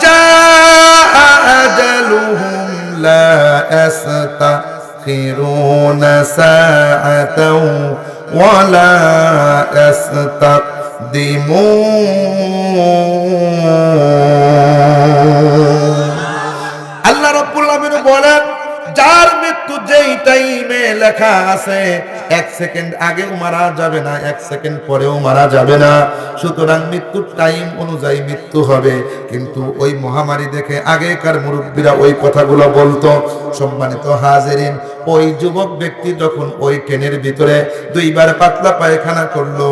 জাআ আজালুহুম লা ইয়াস্তাখিরুনা সাআতাও ওয়া লা ইয়াস্তাকদিমুন। আল্লাহ রাব্বুল আলামিন বলেন, যার মৃত্যু যেই টাইমে লেখা আছে 1 সেকেন্ড আগেও মারা যাবে না, 1 সেকেন্ড পরেও মারা যাবে না। সুতরাং মৃত্যুর টাইম অনুযায়ী মৃত্যু হবে। কিন্তু ওই মহামারী দেখে আগেকার মুরব্বীরা ওই কথাগুলো বলতো। সম্মানিত হাজিরিন, ওই যুবক ব্যক্তি যখন ওই ট্রেনের ভিতরে 2 বার পাতলা পায়খানা করলো,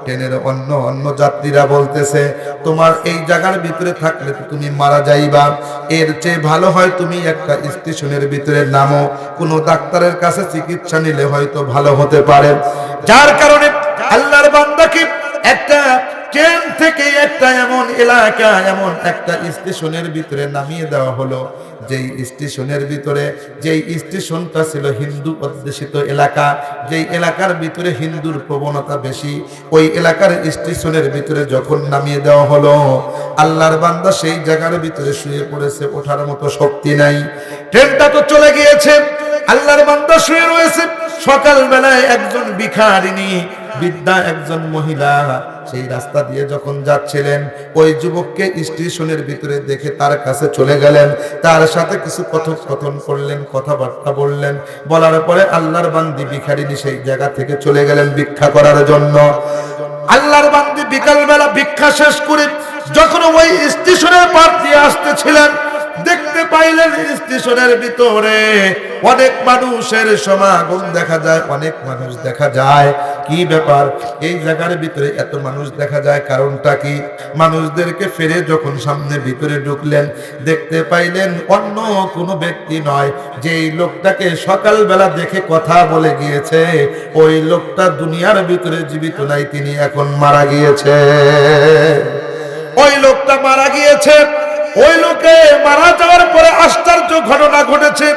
ট্রেনের অন্য যাত্রীরা বলতেছে, তোমার এই জায়গার ভিতরে থাকলে তো তুমি মারা যাইবা, এর চেয়ে ভালো হয় তুমি একটা স্টেশনের ভিতরে নামো, কোনো ডাক্তারের কাছে চিকিৎসা নিলে হয়তো ভালো হতে পারে। যার কারণে আল্লাহর বান্দাকে একটা ট্রেন থেকে একটা এমন এলাকা, এমন একটা স্টেশনের ভিতরে নামিয়ে দেওয়া হলো, যেই স্টেশনের ভিতরে, যেই স্টেশনটা ছিল হিন্দু অধ্যুষিত এলাকা, যেই এলাকার ভিতরে হিন্দুর প্রবণতা বেশি, ওই এলাকার স্টেশনের ভিতরে যখন নামিয়ে দেওয়া হলো, আল্লাহর বান্দা সেই জায়গার ভিতরে শুয়ে পড়েছে, ওঠার মতো শক্তি নাই। ট্রেনটা তো চলে গিয়েছে, আল্লাহর বান্দা শুয়ে রয়েছে। সকালবেলায় একজন ভিখারিনী বৃদ্ধা একজন মহিলা সেই রাস্তা দিয়ে যখন যাচ্ছিলেন, ওই যুবককে স্টেশনের ভিতরে দেখে তার কাছে চলে গেলেন, তার সাথে কিছু কথোপকথন করলেন, কথাবার্তা বললেন। বলার পরে আল্লাহর বান্দি ভিখারিনী সেই জায়গা থেকে চলে গেলেন ভিক্ষা করার জন্য। আল্লাহর বান্দি বিকালবেলা ভিক্ষা শেষ করে যখন ওই স্টেশনের পার দিয়ে আসতেছিলেন, দেখতে পাইলেন স্টেশনের ভিতরে অনেক মানুষের সমাগম দেখা যায়, অনেক মানুষ দেখা যায়। কি ব্যাপার, এই জায়গার ভিতরে এত মানুষ দেখা যায়, কারণটা কি? মানুষদেরকে ফেরে যখন সামনে ভিতরে ঢুকলেন, দেখতে পাইলেন অন্য কোনো ব্যক্তি নয়, যেই লোকটাকে সকালবেলা দেখে কথা বলে গিয়েছে, ওই লোকটা দুনিয়ার ভিতরে জীবিত নাই, তিনি এখন মারা গিয়েছে। ওই লোকটা মারা গিয়েছে। ওই লোকে মারা যাওয়ার পরে আশ্চর্য ঘটনা ঘটেছে।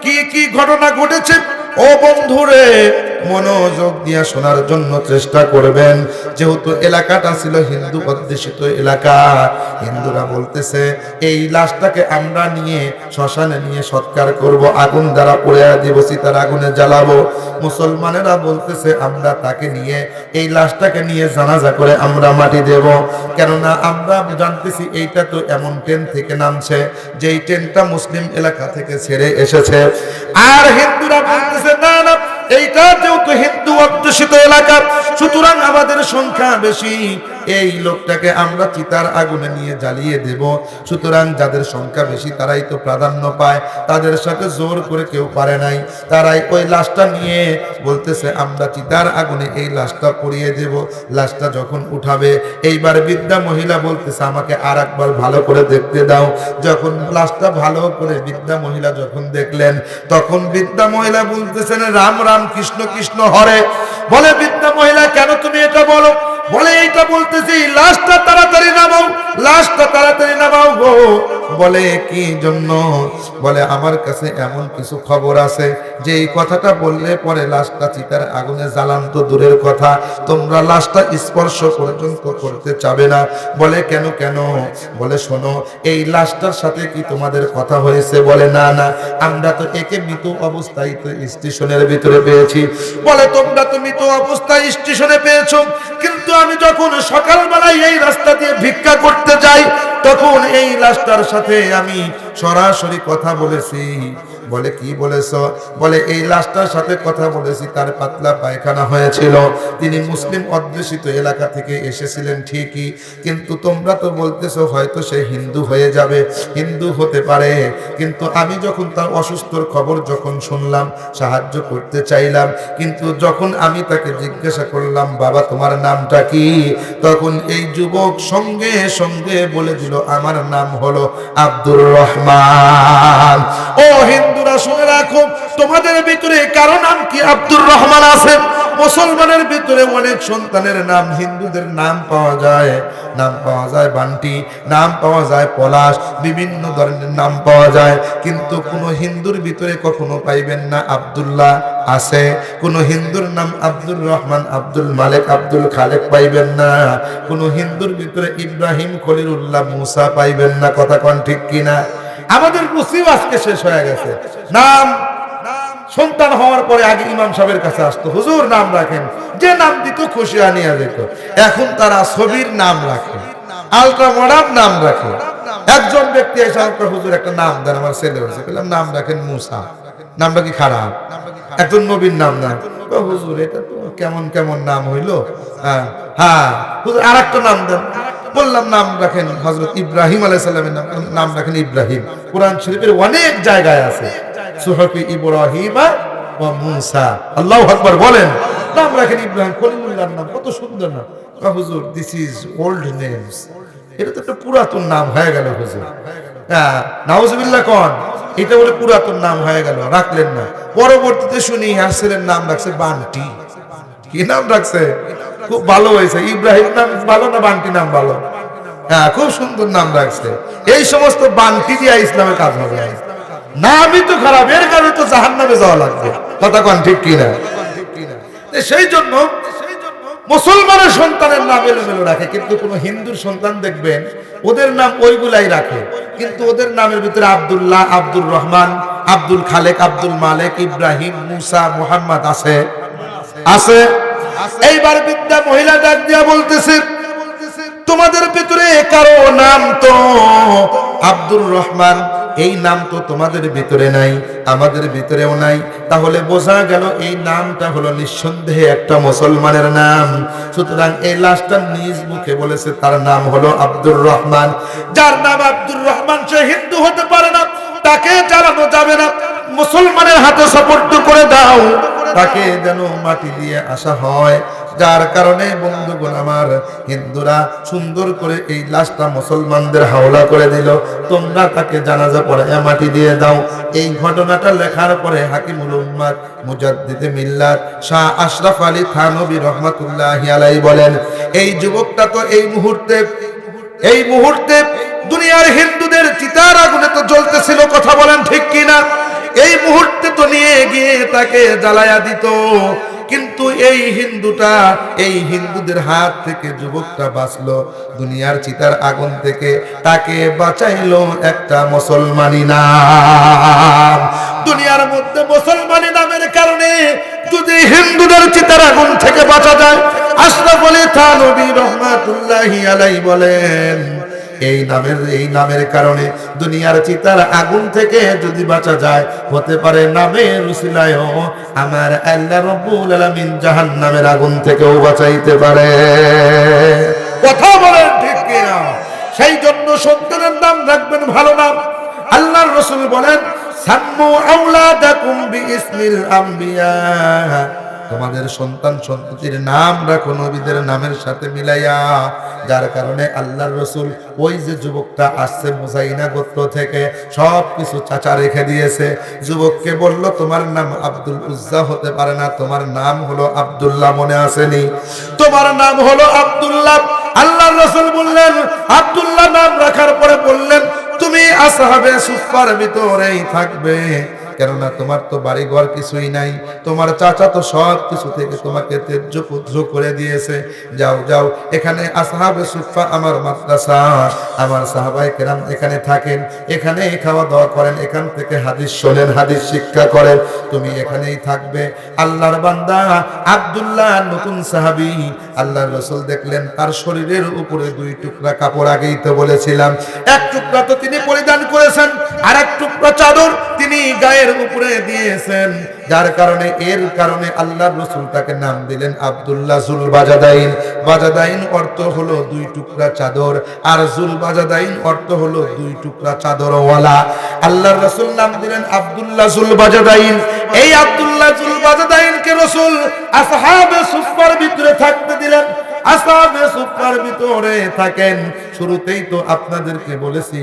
কি কি ঘটনা ঘটেছে ও বন্ধুরে, মনোযোগ দিয়ে শোনার জন্য চেষ্টা করবেন। যেহেতু এলাকাটা ছিল হিন্দু অধ্যুষিত এলাকা, হিন্দুরা বলতেছে এই লাশটাকে আমরা নিয়ে শ্মশানে নিয়ে সৎকার করব, আগুন দ্বারা পুড়ে দিব, চিতার আগুনে জ্বালাবো। মুসলমানেরা বলতেছে আমরা তাকে নিয়ে এই লাশটাকে নিয়ে জানাজা করে আমরা মাটি দেব, কেননা আমরা জানতেছি এইটা তো এমন ট্রেন থেকে নামছে যেই ট্রেনটা মুসলিম এলাকা থেকে ছেড়ে এসেছে। আর হিন্দুরা বলতেছে না না, এইটা যেহেতু হিন্দু অধ্যুষিত এলাকা, সুতরাং আমাদের সংখ্যা বেশি, এই লোকটাকে আমরা চিতার আগুনে নিয়ে জ্বালিয়ে দেব। সুতরাং যাদের সংখ্যা বেশি তারাই তো প্রাধান্য পায়, তাদের সাথে জোর করে কেউ পারে নাই, তারাই ওই লাশটা নিয়ে বলতেছে আমরা চিতার আগুনে এই লাশটা পুড়িয়ে দেব। লাশটা যখন উঠাবে, এইবার বৃদ্ধা মহিলা বলতেছে আমাকে আর একবার ভালো করে দেখতে দাও। যখন লাশটা ভালো করে বৃদ্ধা মহিলা যখন দেখলেন, তখন বৃদ্ধা মহিলা বলতেছেন রাম রাম কৃষ্ণ কৃষ্ণ হরে। বলে বৃদ্ধা মহিলা কেন তুমি এটা বলো? বলে এইটা বলতেছি লাশটা তাড়াতাড়ি নামাও, লাশটা তাড়াতাড়ি নামাও গো। বলে কি জন্য? বলে আমার কাছে এমন কিছু খবর আছে যে এই কথাটা বললে পরে লাশটা চিতার আগুনে জ্বালান তো দূরের কথা, তোমরা লাশটা স্পর্শ পর্যন্ত করতে চাবে না। বলে কেন কেন? বলে শোনো, এই লাশটার সাথে কি তোমাদের কথা হয়েছে? বলে না না, আমরা তো একে মৃত অবস্থায় তো স্টেশনের ভিতরে পেয়েছি। বলে তোমরা তো মৃত অবস্থায় স্টেশনে পেয়েছো, কিন্তু আমি যখন সকালবেলায় এই রাস্তা দিয়ে ভিক্ষা করতে যাই, তখন এই লাশটার সাথে আমি সরাসরি কথা বলেছি। বলে কি বলেছ? বলে এই লাশটার সাথে কথা বলেছি, তার পাতলা পায়খানা হয়েছিল, তিনি মুসলিম অধ্যুষিত এলাকা থেকে এসেছিলেন ঠিকই, কিন্তু তোমরা তো বলতেছো হয়তো সে হিন্দু হয়ে যাবে, হিন্দু হতে পারে, কিন্তু আমি যখন তার অসুস্থর খবর যখন শুনলাম, সাহায্য করতে চাইলাম, কিন্তু যখন আমি তাকে জিজ্ঞাসা করলাম বাবা তোমার নামটা কি, তখন এই যুবক সঙ্গে সঙ্গে বলে দিল আমার নাম হলো আব্দুর রহমান। ও হিন্দুরা শুনে রাখো, তোমাদের ভিতরে কারো নাম কি আব্দুর রহমান আছে? মুসলমানের ভিতরে অনেক সন্তানের নাম, হিন্দুদের নাম পাওয়া যায়, নাম পাওয়া যায় বান্টি, নাম পাওয়া যায় পলাশ, বিভিন্ন ধরনের নাম পাওয়া যায়, কিন্তু কোন হিন্দুর ভিতরে কখনো পাইবেন না আব্দুল্লাহ আছে, কোন হিন্দুর নাম আব্দুর রহমান, আব্দুল মালিক, আব্দুল খালেক পাইবেন না, কোন হিন্দুর ভিতরে ইব্রাহিম, খলিলুল্লাহ, মুসা পাইবেন না। কথা কোন ঠিক কিনা? আমাদের মুসিব আজকে শেষ হয়ে গেছে। নাম সন্তান হওয়ার পরে আগে ইমাম সাহেবের কাছে আসতো, হুজুর নাম রাখেন, যে নাম দিত খুশি আনিয়া যেত। এখন তারা ছবির নাম রাখে, আলট্রা মডার্ন নাম রাখে। একজন ব্যক্তি এসে আমাকে হুজুর একটা নাম দেন, আমার ছেলে হয়েছে, বললাম নাম রাখেন মুসা। নামটা কি খারাপ? একজন নবীর নাম না। হুজুর এটা তো কেমন কেমন নাম হইলো। হ্যাঁ হুজুর আর একটা নাম দেন। বললাম নাম রাখেন হযরত ইব্রাহিম আলাইহিস সালামের নাম রাখেন ইব্রাহিম। কোরআন শরীফের অনেক জায়গায় আছে সুহফি ইব্রাহিম ওয়া মুসা। আল্লাহু আকবার বলেন। নাম রাখেন ইব্রাহিম, খলিলুল্লাহর নাম, কত সুন্দর নাম। হুজুর দিস ইজ ওল্ড নেমস, এটা তো একটা পুরাতন নাম হয়ে গেল হুজুর। হ্যাঁ নাউজুবিল্লাহ কোন, এটা বলে পুরাতন নাম হয়ে গেল, রাখলেন না। পরবর্তীতে শুনি হাসেলের নাম রাখছে বান্টি। কি নাম রাখছে? খুব ভালো হয়েছে। ইব্রাহিম নাম ভালো না বান্টি নাম ভালো? হ্যাঁ খুব সুন্দর নাম রাখছে। এই সমস্ত বান্টি দিয়ে ইসলামের কাজ হবে নামই তো খারাপ, এর কারণে তো জাহান্নামে যাওয়া লাগবে। কথা কোন ঠিক কিনা? সেই জন্য মুসলমানের সন্তানের নাম এলোমেলো রাখে, কিন্তু কোন হিন্দুর সন্তান দেখবেন ওদের নাম ওইগুলাই রাখে, কিন্তু ওদের নামের ভিতরে আব্দুল্লাহ, আব্দুর রহমান, আব্দুল খালেক, আব্দুল মালিক, ইব্রাহিম, মুসা, মুহাম্মদ আছে আছে। এইবার বিদ্যা মহিলা ডাক দিয়া বলতেছে তোমাদের ভিতরে কারো নাম তো আব্দুর রহমান, এই নাম তো তোমাদের ভিতরে নাই, আমাদের ভিতরেও নাই, তাহলে বোঝা গেল এই নামটা হলো নিঃসন্দেহে একটা মুসলমানের নাম। সুতরাং এই লাশটা নিজ মুখে বলেছে তার নাম হলো আব্দুর রহমান। যার নাম আব্দুর রহমান সে হিন্দু হতে পারে না, তাকে জ্বালানো যাবে না, মুসলমানের হাতে সুপুর্দ করে দাও, তাকে যেন মাটি দিয়ে আসা হয়। যার কারণে বন্ধুগণ আমার, হিন্দুরা সুন্দর করে এই লাশটা মুসলমানদের হাওলা করে দিল, তোমরা তাকে জানাজা পড়ায় মাটি দিয়ে দাও। এই ঘটনাটা লেখার পরে হাকিমুল উম্মাত মুজাদ্দিদে মিল্লাত শাহ আশরাফ আলী থানভী রহমাতুল্লাহি আলাইহি বলেন, এই যুবকটা তো এই মুহূর্তে দুনিয়ার হিন্দুদের চিতার আগুনে তো জ্বলতেছিল, কথা বলেন ঠিক কিনা? এই মুহূর্তে তো নিয়ে গিয়ে তাকে জ্বালায়া দিত, কিন্তু এই হিন্দুদের হাত থেকে যুবকটা বাঁচলো, দুনিয়ার চিতার আগুন থেকে তাকে বাঁচাইলো একটা মুসলমানি নাম। দুনিয়ার মধ্যে মুসলমানি নামের কারণে যদি হিন্দুদের চিতার আগুন থেকে বাঁচা যায়, আশরাফ আলী থানভী রহমাতুল্লাহি আলাইহি বলেন, এই নামের কারণে দুনিয়ার চিতার আগুন থেকে যদি বাঁচা যায়, হতে পারে নামের উসিলায়ও আমার আল্লাহ রাব্বুল আলামিন জাহান্নামের আগুন থেকেও বাঁচাইতে পারে। কথা বলেন ঠিক কিনা? সেই জন্য সন্তানের নাম রাখবেন ভালো নাম। আল্লাহর রাসূল বলেন, সাম্মু আওলাদাকুম বিইসমিল আমবিয়া, তোমাদের সন্তান সন্ততির নাম রাখো নবীদের নামের সাথে মিলাইয়া। যার কারণে আল্লাহর রাসূল ওই যে যুবকটা আসছে মুজাইনা গোত্র থেকে, সব কিছু চাচা রেখে দিয়েছে, যুবককে বলল তোমার নাম আব্দুল উজ্জা হতে পারে না, তোমার নাম হলো আব্দুল্লাহ, মনে আসেনি? তোমার নাম হলো আব্দুল্লাহ। আল্লাহর রাসূল বললেন, আব্দুল্লাহ নাম রাখার পরে বললেন, তুমি আসহাবে সুফফার ভিতরেই থাকবে, কেননা তোমার তো বাড়ি ঘর কিছুই নাই, তোমার চাচা তো সব কিছু থেকে তোমাকে তেজ্য পুত্র করে দিয়েছে, যাও যাও, এখানে আসহাবে সুফফা আমার মাদ্রাসা, আমার সাহাবায়ে কেরাম এখানে থাকেন, এখানেই খাওয়া দাওয়া করেন, এখান থেকে হাদিস শোনেন, হাদিস শিক্ষা করেন, তুমি এখানেই থাকবে। আল্লাহর বান্দা আব্দুল্লাহ নতুন সাহাবী, আল্লাহর রাসূল দেখলেন তার শরীরের উপরে দুই টুকরা কাপড়, আগেই তো বলেছিলাম, এক টুকরা তো তিনি পরিধান করেছেন, আর এক টুকরা চাদর তিনি গায়ের উপরে দিয়েছেন। যার কারণে আল্লাহর রাসূল তাকে নাম দিলেন আব্দুল্লাহ জুল বাজাদাইন। বাজাদাইন অর্থ হলো দুই টুকরা চাদর, আর জুল বাজাদাইন অর্থ হলো দুই টুকরা চাদরওয়ালা। আল্লাহর রাসূল নাম দিলেন আব্দুল্লাহ জুল বাজাদাইন। এই আব্দুল্লাহ জুল বাজাদাইনকে রাসূল আসহাবে সুফফার ভিতরে থাকতে দিলেন। আসহাবে সুফফার ভিতরে থাকেন। শুরুতেই তো আপনাদেরকে বলেছি,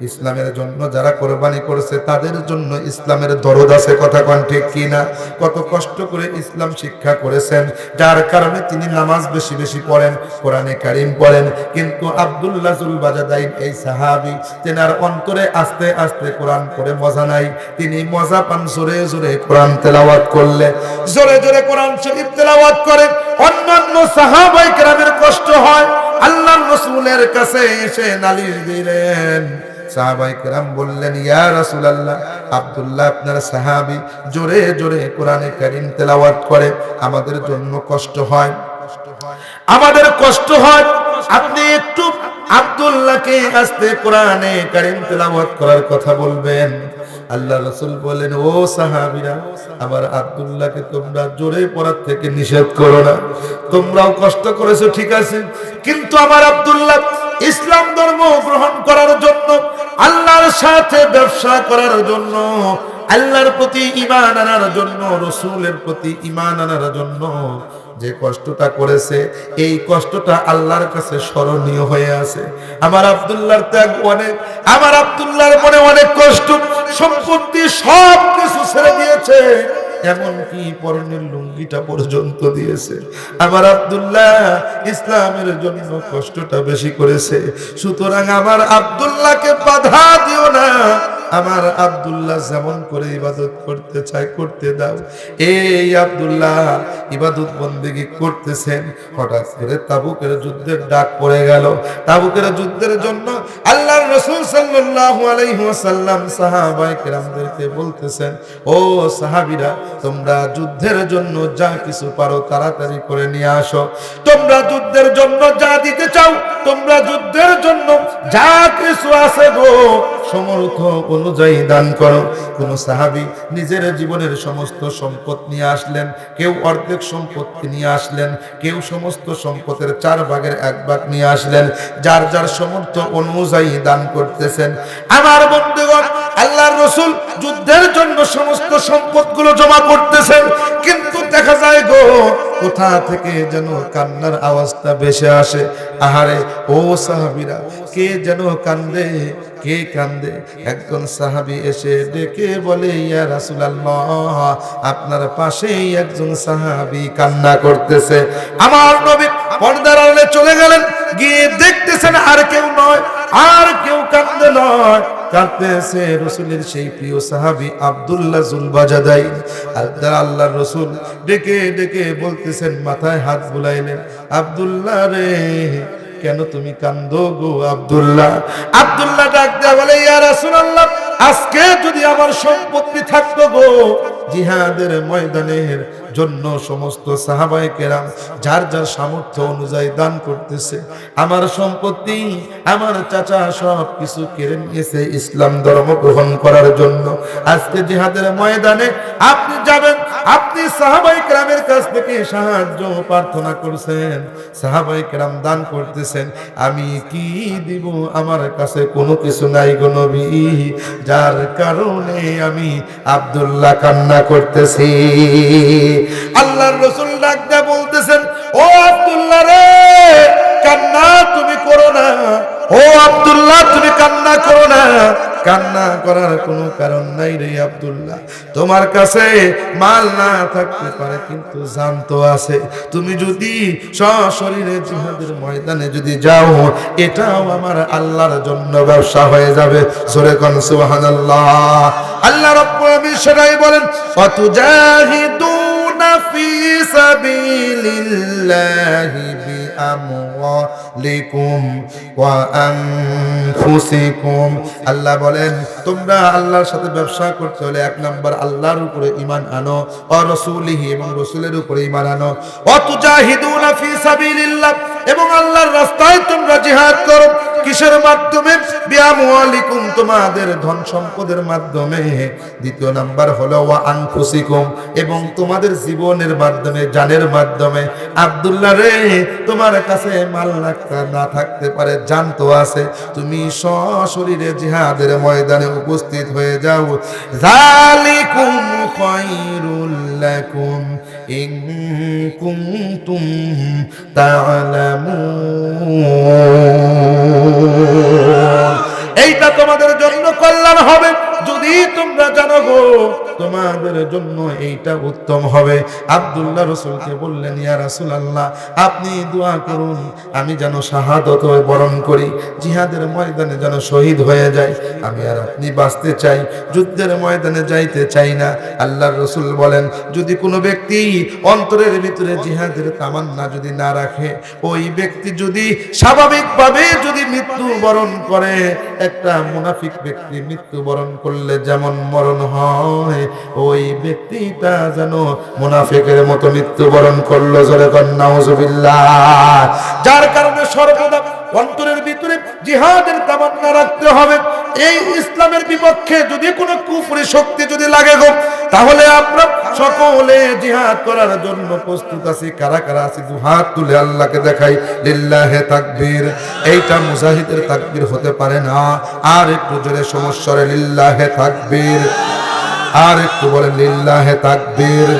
ইসলামের জন্য যারা কোরবানি করেছে তাদের জন্য ইসলামের দরদ আছে, কথা কোন ঠিক কিনা? কত কষ্ট করে ইসলাম শিক্ষা করেছেন, যার কারণে তিনি নামাজ বেশি বেশি পড়েন, কোরআনে কারীম পড়েন। কিন্তু আব্দুল্লাহ জুল বাজাদাইন এই সাহাবী, তেনার অন্তরে আস্তে আস্তে কোরআন পড়ে মজা নাই, তিনি মজা পান জোরে জোরে কোরআন তেলাওয়াত করলে, জোরে জোরে কোরআন শরীফ তেলাওয়াত করেন। অন্যান্য সাহাবায়ে কেরামের কষ্ট হয়, আল্লাহর রাসূলের কাছে এসে নালিশ দিলেন। সাহাবায়ে কেরাম বললেন, ইয়া রাসূলুল্লাহ, আব্দুল্লাহ আপনার সাহাবী জোরে জোরে কোরআনে কারীম তেলাওয়াত করে, আমাদের জন্য কষ্ট হয়, আমাদের কষ্ট হয়, আপনি একটু আব্দুল্লাহকে আস্তে কোরআনে কারীম তেলাওয়াত করার কথা বলবেন। আল্লাহ রাসূল বলেন, ও সাহাবীরা, আমার আব্দুল্লাহকে তোমরা জোরে পড়ার থেকে নিষেধ করো না, তোমরাও কষ্ট করেছো ঠিক আছে, কিন্তু আমার আব্দুল্লাহ ইসলাম ধর্ম গ্রহণ করার জন্য, আল্লাহর সাথে ব্যবসা করার জন্য, আল্লাহর প্রতি ঈমান আনার জন্য, রাসূলের প্রতি ঈমান আনার জন্য যে কষ্টটা করেছে, এই কষ্টটা আল্লাহর কাছে স্মরণীয় হয়ে আছে। আমার আব্দুল্লাহর ত্যাগ অনেক, আমার আব্দুল্লাহর মনে অনেক কষ্ট, সম্পত্তি সব কিছু ছেড়ে দিয়েছে, এমনকি পরনের লুঙ্গিটা পর্যন্ত দিয়েছে। আমার আব্দুল্লাহ ইসলামের জন্য কষ্টটা বেশি করেছে, সুতরাং আমার আব্দুল্লাহকে বাধা দিও না, আমার আব্দুল্লাহ যেমন করে ইবাদত করতে চায় করতে দাও। এই আব্দুল্লাহ ইবাদত বন্দেগী করতেছেন, হঠাৎ করে তাবুকের যুদ্ধের ডাক পড়ে গেল। তাবুকের যুদ্ধের জন্য আল্লাহর রাসূল সাল্লাল্লাহু আলাইহি ওয়াসাল্লাম সাহাবায়ে কেরামদেরকে বলতেছেন, ও সাহাবীরা, তোমরা যুদ্ধের জন্য যা কিছু পারো তাড়াতাড়ি করে নিয়ে আসো, তোমরা যুদ্ধের জন্য যা দিতে চাও, তোমরা যুদ্ধের জন্য যা কিছু আছে গো সমর্থ অনুযায়ী দান করো। কোন সাহাবী নিজের জীবনের সমস্ত সম্পদ নিয়ে আসলেন, কেউ অর্ধেক সম্পত্তি নিয়ে আসলেন, কেউ সমস্ত সম্পদের 4 ভাগের 1 ভাগ নিয়ে আসলেন। যার যার সমর্থ অনুযায়ী দান করতেছেন। আমার বন্ধুগণ, আল্লাহর রাসূল যুদ্ধের জন্য সমস্ত সম্পদগুলো জমা করতেছেন, কিন্তু দেখা যায় গো কোথা থেকে যেন কান্নার আওয়াজটা ভেসে আসে। আহারে ও সাহাবীরা, কে যেন কান্দে, কে কান্দে। একজন সাহাবী এসে ডেকে বলে, ইয়া রাসূলুল্লাহ, আপনার পাশেই একজন সাহাবী কান্না করতেছে। আমার নবী পর্দার আড়ালে চলে গেলেন, গিয়ে দেখতেছেন আর কেউ নয়, আর কেউ কান্দে নয়, কাঁদতেছে রাসূলের সেই প্রিয় সাহাবী আব্দুল্লাহ যুলবাজাদাইন। আল্লাহর রাসূল ডেকে ডেকে বলতেছেন, মাথায় হাত বুলাইলেন, আব্দুল্লাহ রে, কেন তুমি কান্দো গো আব্দুল্লাহ? আব্দুল্লাহ ডাক দেয়া বলে, ইয়া রাসূলুল্লাহ, আজকে যদি আমার সম্পত্তি থাকতো গো, জিহাদের ময়দানের জন্য সমস্ত সাহাবায়ে কেরাম যার যার সামর্থ্য অনুযায়ী দান করতেছে। আমার সম্পত্তি আমার চাচা সব কিছু কেড়ে নিয়েছে ইসলাম ধর্ম গ্রহণ করার জন্য। আজকে জিহাদের ময়দানে আপনি যাবেন, আপনি সাহাবায়ে কেরামের কাছ থেকে সাহায্য প্রার্থনা করছেন, সাহাবায়ে কেরাম দান করতেছেন, আমি কি দিব? আমার কাছে কোনো কিছু নাই গো নবী, যার কারণে আমি আব্দুল্লাহ কান্না করতেছি। আল্লাহর রাসূল ডাক দিয়ে বলতেছেন, ও আব্দুল্লাহ রে, কান্না তুমি করো না। ও আব্দুল্লাহ, তুমি কান্না করো না। কান্না করার কোনো কারণ নাই রে আব্দুল্লাহ। তোমার কাছে মাল না থাকতে পারে, কিন্তু জান তো আছে। তুমি যদি সশরীরে জিহাদের ময়দানে যদি যাও, এটাও আমার আল্লাহর জন্য ব্যবসা হয়ে যাবে। জোরে কোন সুবহানাল্লাহ। আল্লাহ রাব্বুল আলামিন সেটাই বলেন, ফাতুজাহিদুনা ফি সাবিলিল্লাহি বিআমওয়ালিকুম ওয়া আনফুসিকুম। আল্লাহ বলেন, তোমরা আল্লাহর সাথে ব্যবসা করতে হলে 1 নাম্বার আল্লাহর উপরে ঈমান আনো, ও রাসূলিহি এবং রাসূলের উপরে ঈমান আনো, ওয়া তুজাহিদুনা ফি সাবিলিল্লাহ, এবং আল্লাহর রাস্তায় তোমরা জিহাদ করো। কিসের মাধ্যমে? বিআমওয়ালিকুম, তোমাদের ধন সম্পদের মাধ্যমে। 2 নাম্বার হলো ওয়া আনফুসিকুম, এবং তোমাদের জীবনের মাধ্যমে, জানের মাধ্যমে। আব্দুল্লাহ রে, তোমার কাছে মাল না থাকতে পারে, জান তো আছে, তুমি সশরীরে জিহাদের ময়দানে উপস্থিত হয়ে যাও। যালিকুম খায়রুল লাকুম ইন কুনতুম তা'লামুন। এইটা তোমাদের জন্য কল্যাণ হবে যদি তোমরা জানো গো, তোমাদের জন্য এইটা উত্তম হবে। আব্দুল্লাহ রাসূলকে বললেন, ইয়া রাসূলুল্লাহ, আপনি দোয়া করুন আমি যেন শাহাদত বরণ করি, জিহাদের ময়দানে যেন শহীদ হয়ে যাই। আমি আর আপনি বাঁচতে চাই, যুদ্ধের ময়দানে যাইতে চাই না। আল্লাহর রাসূল বলেন, যদি কোনো ব্যক্তি অন্তরের ভিতরে জিহাদের তামান্না যদি না রাখে, ওই ব্যক্তি যদি স্বাভাবিকভাবে যদি মৃত্যু বরণ করে, একটা মুনাফিক ব্যক্তি মৃত্যু বরণ করলে যেমন মরণ হয়, ওই ব্যক্তিটা যেন মুনাফিকের মতো মৃত্যুবরণ করলো। জোরে কর নাউজুবিল্লাহ। যার কারণে সর্বদা অন্তরের ভিতরে জিহাদের তামান্না রাখতে হবে। এই ইসলামের বিপক্ষে যদি কোনো কুফরি শক্তি যদি লাগে গো, তাহলে আমরা সকলে জিহাদ করার জন্য প্রস্তুত আছি। কারা কারা আছি? দুহাত তুলে আল্লাহকে দেখাই, লিল্লাহে তাকবীর। এইটা মুজাহিদের তাকবীর হতে পারে না, আর একটু জোরে সমস্যারে লিল্লাহে তাকবীর, আর একটু বলেন লিল্লাহে তাকবীর।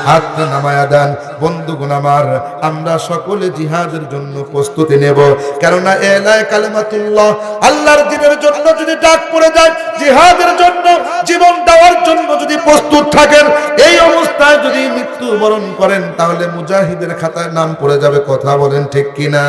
হাত নামায়া দেন। বন্ধুগণ আমার, আমরা সকলে জিহাদের জন্য প্রস্তুতি নেব, কেননা এলায় কালিমাতুল্লাহ, আল্লাহর দ্বীনের জন্য যদি ডাক পড়ে যায়, জিহাদের জন্য জীবন দেওয়ার জন্য যদি প্রস্তুত থাকেন, এই অবস্থায় যদি মৃত্যুবরণ করেন, তাহলে মুজাহিদের খাতায় নাম পড়ে যাবে। কথা বলেন ঠিক কিনা?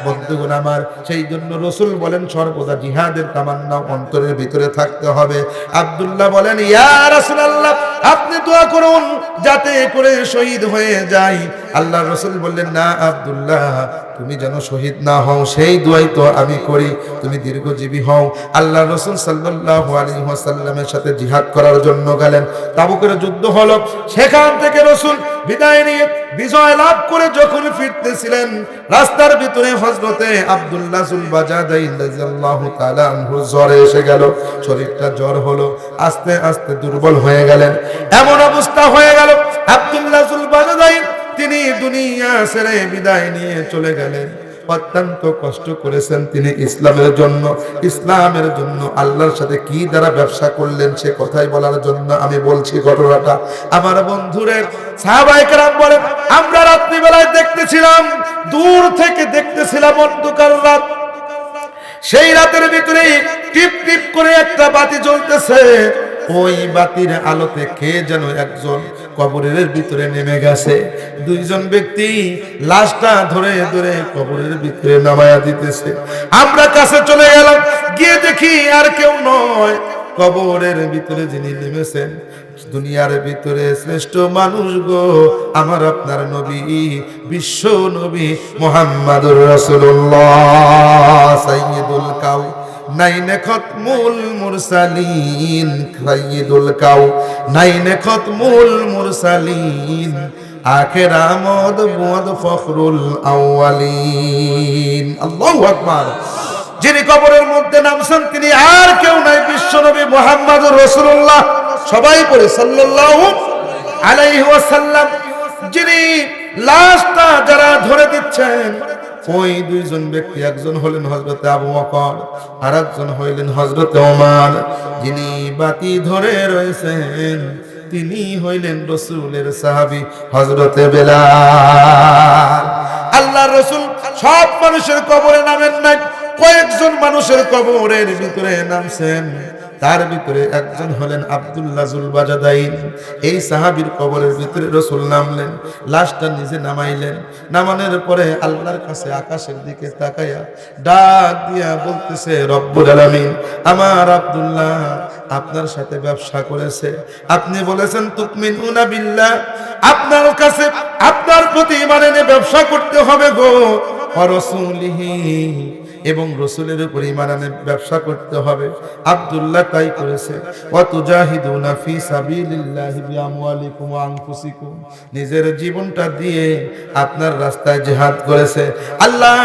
বন্ধুগণ আমার, সেই জন্য রাসূল বলেন, সর্বদা জিহাদের তামান্না অন্তরের ভিতরে থাকতে হবে। আব্দুল্লাহ বলেন, ইয়া রাসূলুল্লাহ, আপনি দোয়া করুন যাতে করে শহীদ হয়ে যায়। আল্লাহর রাসূল বললেন, না আব্দুল্লাহ, তুমি যেন শহীদ না হও, সেই দোয়াই তো আমি করি, তুমি দীর্ঘজীবী হও। আল্লাহর রাসূল সাল্লাল্লাহু আলাইহি ওয়াসাল্লামের সাথে জিহাদ করার জন্য গেলেন। তাবুকের যুদ্ধ হলো, সেখান থেকে রাসূল বিদায় নিয়ে বিজয় লাভ করে যখন ফিরতেছিলেন, রাস্তার ভিতরে হযরতে আব্দুল্লাহ যুলবাজাদাইন রাদিয়াল্লাহু তাআলা আনহু জ্বরে এসে গেল। শরীরটা জ্বর হলো, আস্তে আস্তে দুর্বল হয়ে গেলেন। এমন অবস্থা হয়ে গেল আব্দুল্লাহ যুলবাজাদাইন তিনি দুনিয়া ছেড়ে বিদায় নিয়ে চলে গেলেন। অত্যন্ত কষ্ট করেছেন তিনি ইসলামের জন্য আল্লাহর সাথে কি দ্বারা ব্যবসা করলেন সে কথাই বলার জন্য আমি বলছি ঘটনাটা। আমার বন্ধুরে সাহাবায়ে কেরাম বলেন, আমরা রাত্রিবেলায় দেখতেছিলাম, দূর থেকে দেখতেছিলাম অন্ধকার রাত। সেই রাতের ভিতরে টিপ টিপ করে একটা বাতি জ্বলতেছে। ওই বাতির আলোতে কে যেন একজন কবরের ভিতরে নেমে গেছে। দুইজন ব্যক্তি লাশটা ধরে ধরে কবরের ভিতরে নামায়া দিতেছে। আমরা কাছে চলে গেলাম, গিয়ে দেখি আর কেউ নয়, কবরের ভিতরে যিনি নেমেছেন দুনিয়ার ভিতরে শ্রেষ্ঠ মানুষ গো, আমার আপনার নবী, বিশ্ব নবী মুহাম্মাদুর রাসূলুল্লাহ সাইয়্যিদুল কাউ নাইনে খতমুল মুরসালিন, সাইয়্যিদুল কাউ নাইনে খতমুল মুরসালিন, আখির আমদ বুয়াদ ফখরুল আউয়ালিন। আল্লাহু আকবার। যিনি কবরের মধ্যে নামছেন তিনি আর কেউ নাই, বিশ্বনবী মুহাম্মদুর রাসূলুল্লাহ, সবাই পড়ে সাল্লাল্লাহু আলাইহি ওয়াসাল্লাম। যিনি লাশটা যারা ধরে দিচ্ছেন ওই দুইজন ব্যক্তি, একজন হলেন হযরতে আবু বকর আর একজন হইলেন হযরতে ওমর। যিনি বাতি ধরে রয়েছেন তিনি হইলেন রাসূলের সাহাবী হযরতে বেলাল। আল্লাহর রাসূল সব মানুষের কবরে নামেন নাই, কয়েকজন মানুষের কবরের ভিতরে নামছেন। তার ভিতরে একজন হলেন আব্দুল্লাহ যুলবাজাদাইন। এই সাহাবীর কবরের ভিতরে রাসূল নামলেন, লাশটা নিজে নামাইলেন। নামানোর পরে আল্লাহর কাছে আকাশের দিকে তাকায়া ডাক দিয়া বলতেছে, রব্বুল আলামিন, আমার আব্দুল্লাহ আপনার সাথে ব্যবসা করেছে, আপনি বলেছেন তুমিনুনা বিল্লাহ, আপনার কাছে আপনার প্রতি ঈমান এনে ব্যবসা করতে হবে গো, ওয়া রাসূলিহি, এবং রাসূলের উপর ঈমান আনে ব্যবসা করতে হবে। আব্দুল্লাহ তাই করেছে। ওয়া তুজাহিদুনা ফি সাবিলিল্লাহি বিআমওয়ালিকুম ওয়া আনফুসিকুম, নিজের জীবনটা দিয়ে আপনার রাস্তায় জিহাদ করেছে। আল্লাহ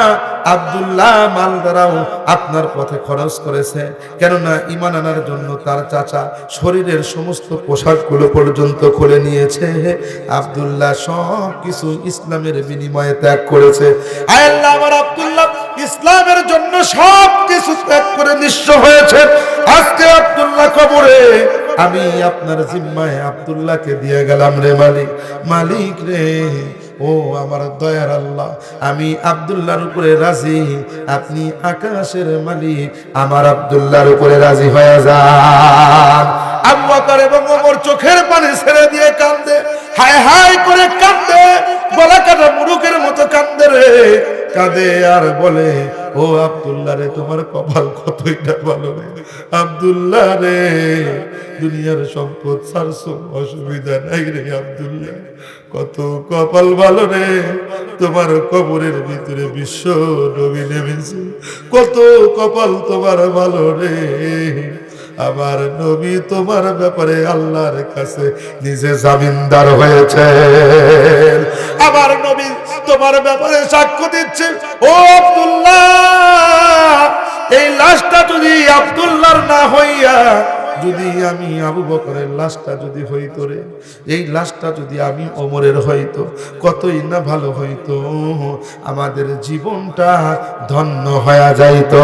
আব্দুল্লাহ মাল দ্বারাও আপনার পথে খরচ করেছে, কেননা ঈমান আনার জন্য তার চাচা শরীরের সমস্ত পোশাকগুলো পর্যন্ত খুলে নিয়েছে। আব্দুল্লাহ সব কিছু ইসলামের বিনিময়ে ত্যাগ করেছে। আয় আল্লাহ, আমার আব্দুল্লাহ ইসলামের জন্য সব কিছু ত্যাগ করে নিঃস্ব হয়েছে। আজকে আব্দুল্লাহ কবরে, আমি আপনার জিম্মায় আব্দুল্লাহকে দিয়ে গেলাম রে মালিক। মালিক রে, ও আমার দয়ার আল্লাহ, আমি আব্দুল্লাহর উপরে রাজি, আপনি আকাশের মালিক, আমার আব্দুল্লাহর উপরে রাজি হয়ে যান। আবু বকর এবং ওমর চোখের পানি ছেড়ে দিয়ে কান্দে, হায় হায় করে কান্দে, গলা কাটা মুরুকের মতো কান্দে রে, কাঁদে আর বলে, ও আব্দুল্লাহ রে, তোমার কপাল কতই না ভালো রে আব্দুল্লাহ রে, দুনিয়ার সম্পদ ছাড়ছো, অসুবিধা নাই রে আব্দুল্লাহ, কত কপাল ভালো রে, তোমার কবরের ভিতরে বিশ্ব নবী নেমেছে, কত কপাল তোমার ভালো রে, আমার নবী তোমার ব্যাপারে আল্লাহর কাছে নিজে জামিনদার হয়েছে, আমার নবী তোমার ব্যাপারে সাক্ষ্য দিচ্ছে। ও আব্দুল্লাহ, এই লাশটা যদি আব্দুল্লাহর না হইয়া যদি আমি আবু বকরের লাশটা যদি হইতো রে, এই লাশটা যদি আমি ওমরের হইতো, কতই না ভালো হইতো, আমাদের জীবনটা ধন্য হয়ে যাইতো।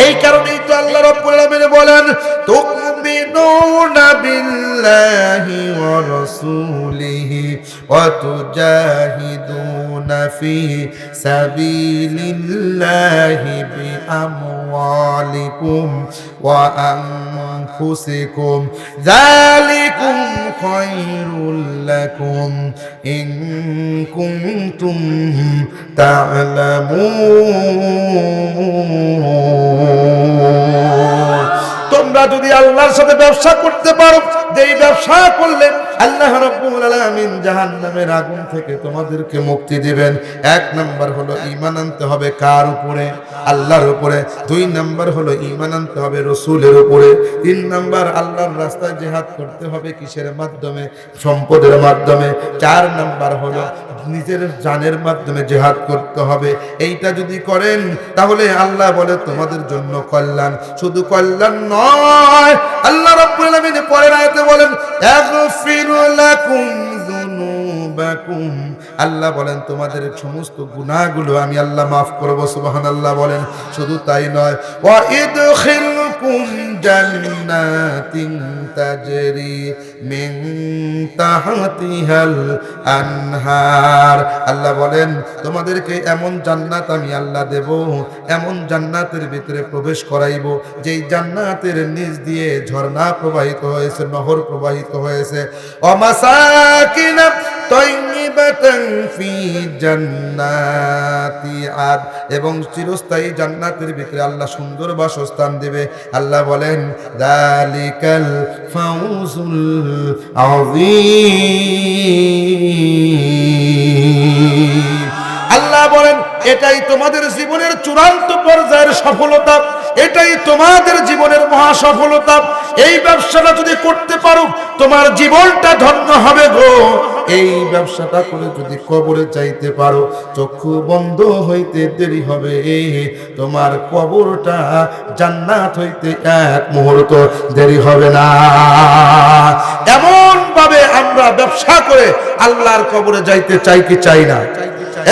এই কারণেই তো আল্লাহ রাব্বুল আলামিন বলেন, তুমিনুনা বিল্লাহি ওয়া রাসূলিহি ওয়া তুজাহিদুনা ফি সাবিলিল্লাহি বিআমওয়ালিকুম ওয়া আনফুসিকুম, যালিকুম খায়রুল লাকুম ইন কুনতুম তা'লামুন। তোমরা যদি আল্লাহর সাথে ব্যবসা করতে পারো, যেই ব্যবসা করলে আল্লাহ রাব্বুল আলামিন জাহান্নামের আগুন থেকে তোমাদেরকে মুক্তি দিবেন। 1 নাম্বার হলো ঈমান আনতে হবে কার উপরে? আল্লাহর উপরে। 2 নাম্বার হলো ঈমান আনতে হবে রাসূলের উপরে। 3 নাম্বার আল্লাহর রাস্তায় জিহাদ করতে হবে কিসের মাধ্যমে? সম্পদের মাধ্যমে। 4 নাম্বার হলো নিজের জানের মাধ্যমে জিহাদ করতে হবে। এইটা যদি করেন তাহলে আল্লাহ বলে তোমাদের জন্য কল্যাণ। শুধু কল্যাণ নয়, আল্লাহ রাব্বুল আলামিন পরের আয়াতে বলেন আগফিরু লাকুম যুনুবাকুম, আল্লাহ বলেন তোমাদের সমস্ত গুনাহগুলো আমি আল্লাহ মাফ করব। সুবহানাল্লাহ বলেন। শুধু তাই নয়, ওয়া ইদখিলকুম জান্নাতিন তাজরি মিন তাহতিহাল আনহার, আল্লাহ বলেন তোমাদেরকে এমন জান্নাত আমি আল্লাহ দেব, এমন জান্নাতের ভিতরে প্রবেশ করাইব যেই জান্নাতের নিচ দিয়ে ঝর্ণা প্রবাহিত হয়েছে, নহর প্রবাহিত হয়েছে। ওয়ামাসাকিনা তাইয়িবাতান ফি জান্নাতি আদ, এবং চিরস্থায়ী জান্নাতের ভিতরে আল্লাহ সুন্দর বাসস্থান দেবে। আল্লাহ বলেন যালিকাল ফাউজুল আযীম, আল্লাহ বলেন এটাই তোমাদের জীবনের চূড়ান্ত পর্যায়ের সফলতা, এটাই তোমাদের জীবনের মহা সফলতা। এই ব্যবসাটা যদি করতে পারো তোমার জীবনটা ধন্য হবে গো। এই ব্যবসাটা করে যদি কবরে যাইতে পারো চক্ষু বন্ধ হইতে দেরি হবে, তোমার কবরটা জান্নাত হইতে 1 মুহূর্ত দেরি হবে না। এমন ভাবে আমরা ব্যবসা করে আল্লাহর কবরে যাইতে চাই কি চাই না?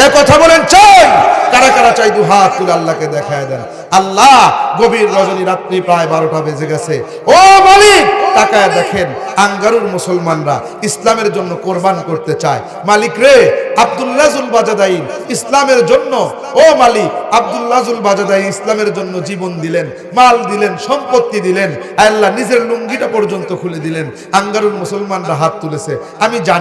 এই কথা বলেন চাই? কারা কারা চাই? 2 হাত তুলে আল্লাহকে দেখায় দেন। আল্লাহ গভীর রজনী, রাত্রি প্রায় 12টা বেজে গেছে। ও মালিক তাকায় দেখেন আঙ্গারুর মুসলমানরা ইসলামের জন্য কোরবান করতে চায়। মালিক রে, আব্দুল্লাহ জুল বাজাদাইন ইসলামের জন্য, ও মালিক আব্দুল্লাহ জুল বাজাদাইন ইসলামের জন্য জীবন দিলেন, মাল দিলেন, সম্পত্তি দিলেন, আল্লাহ নিজের লুঙ্গিটা পর্যন্ত খুলে দিলেন। আঙ্গারুর মুসলমানরা হাত তুলেছে। আমি জানি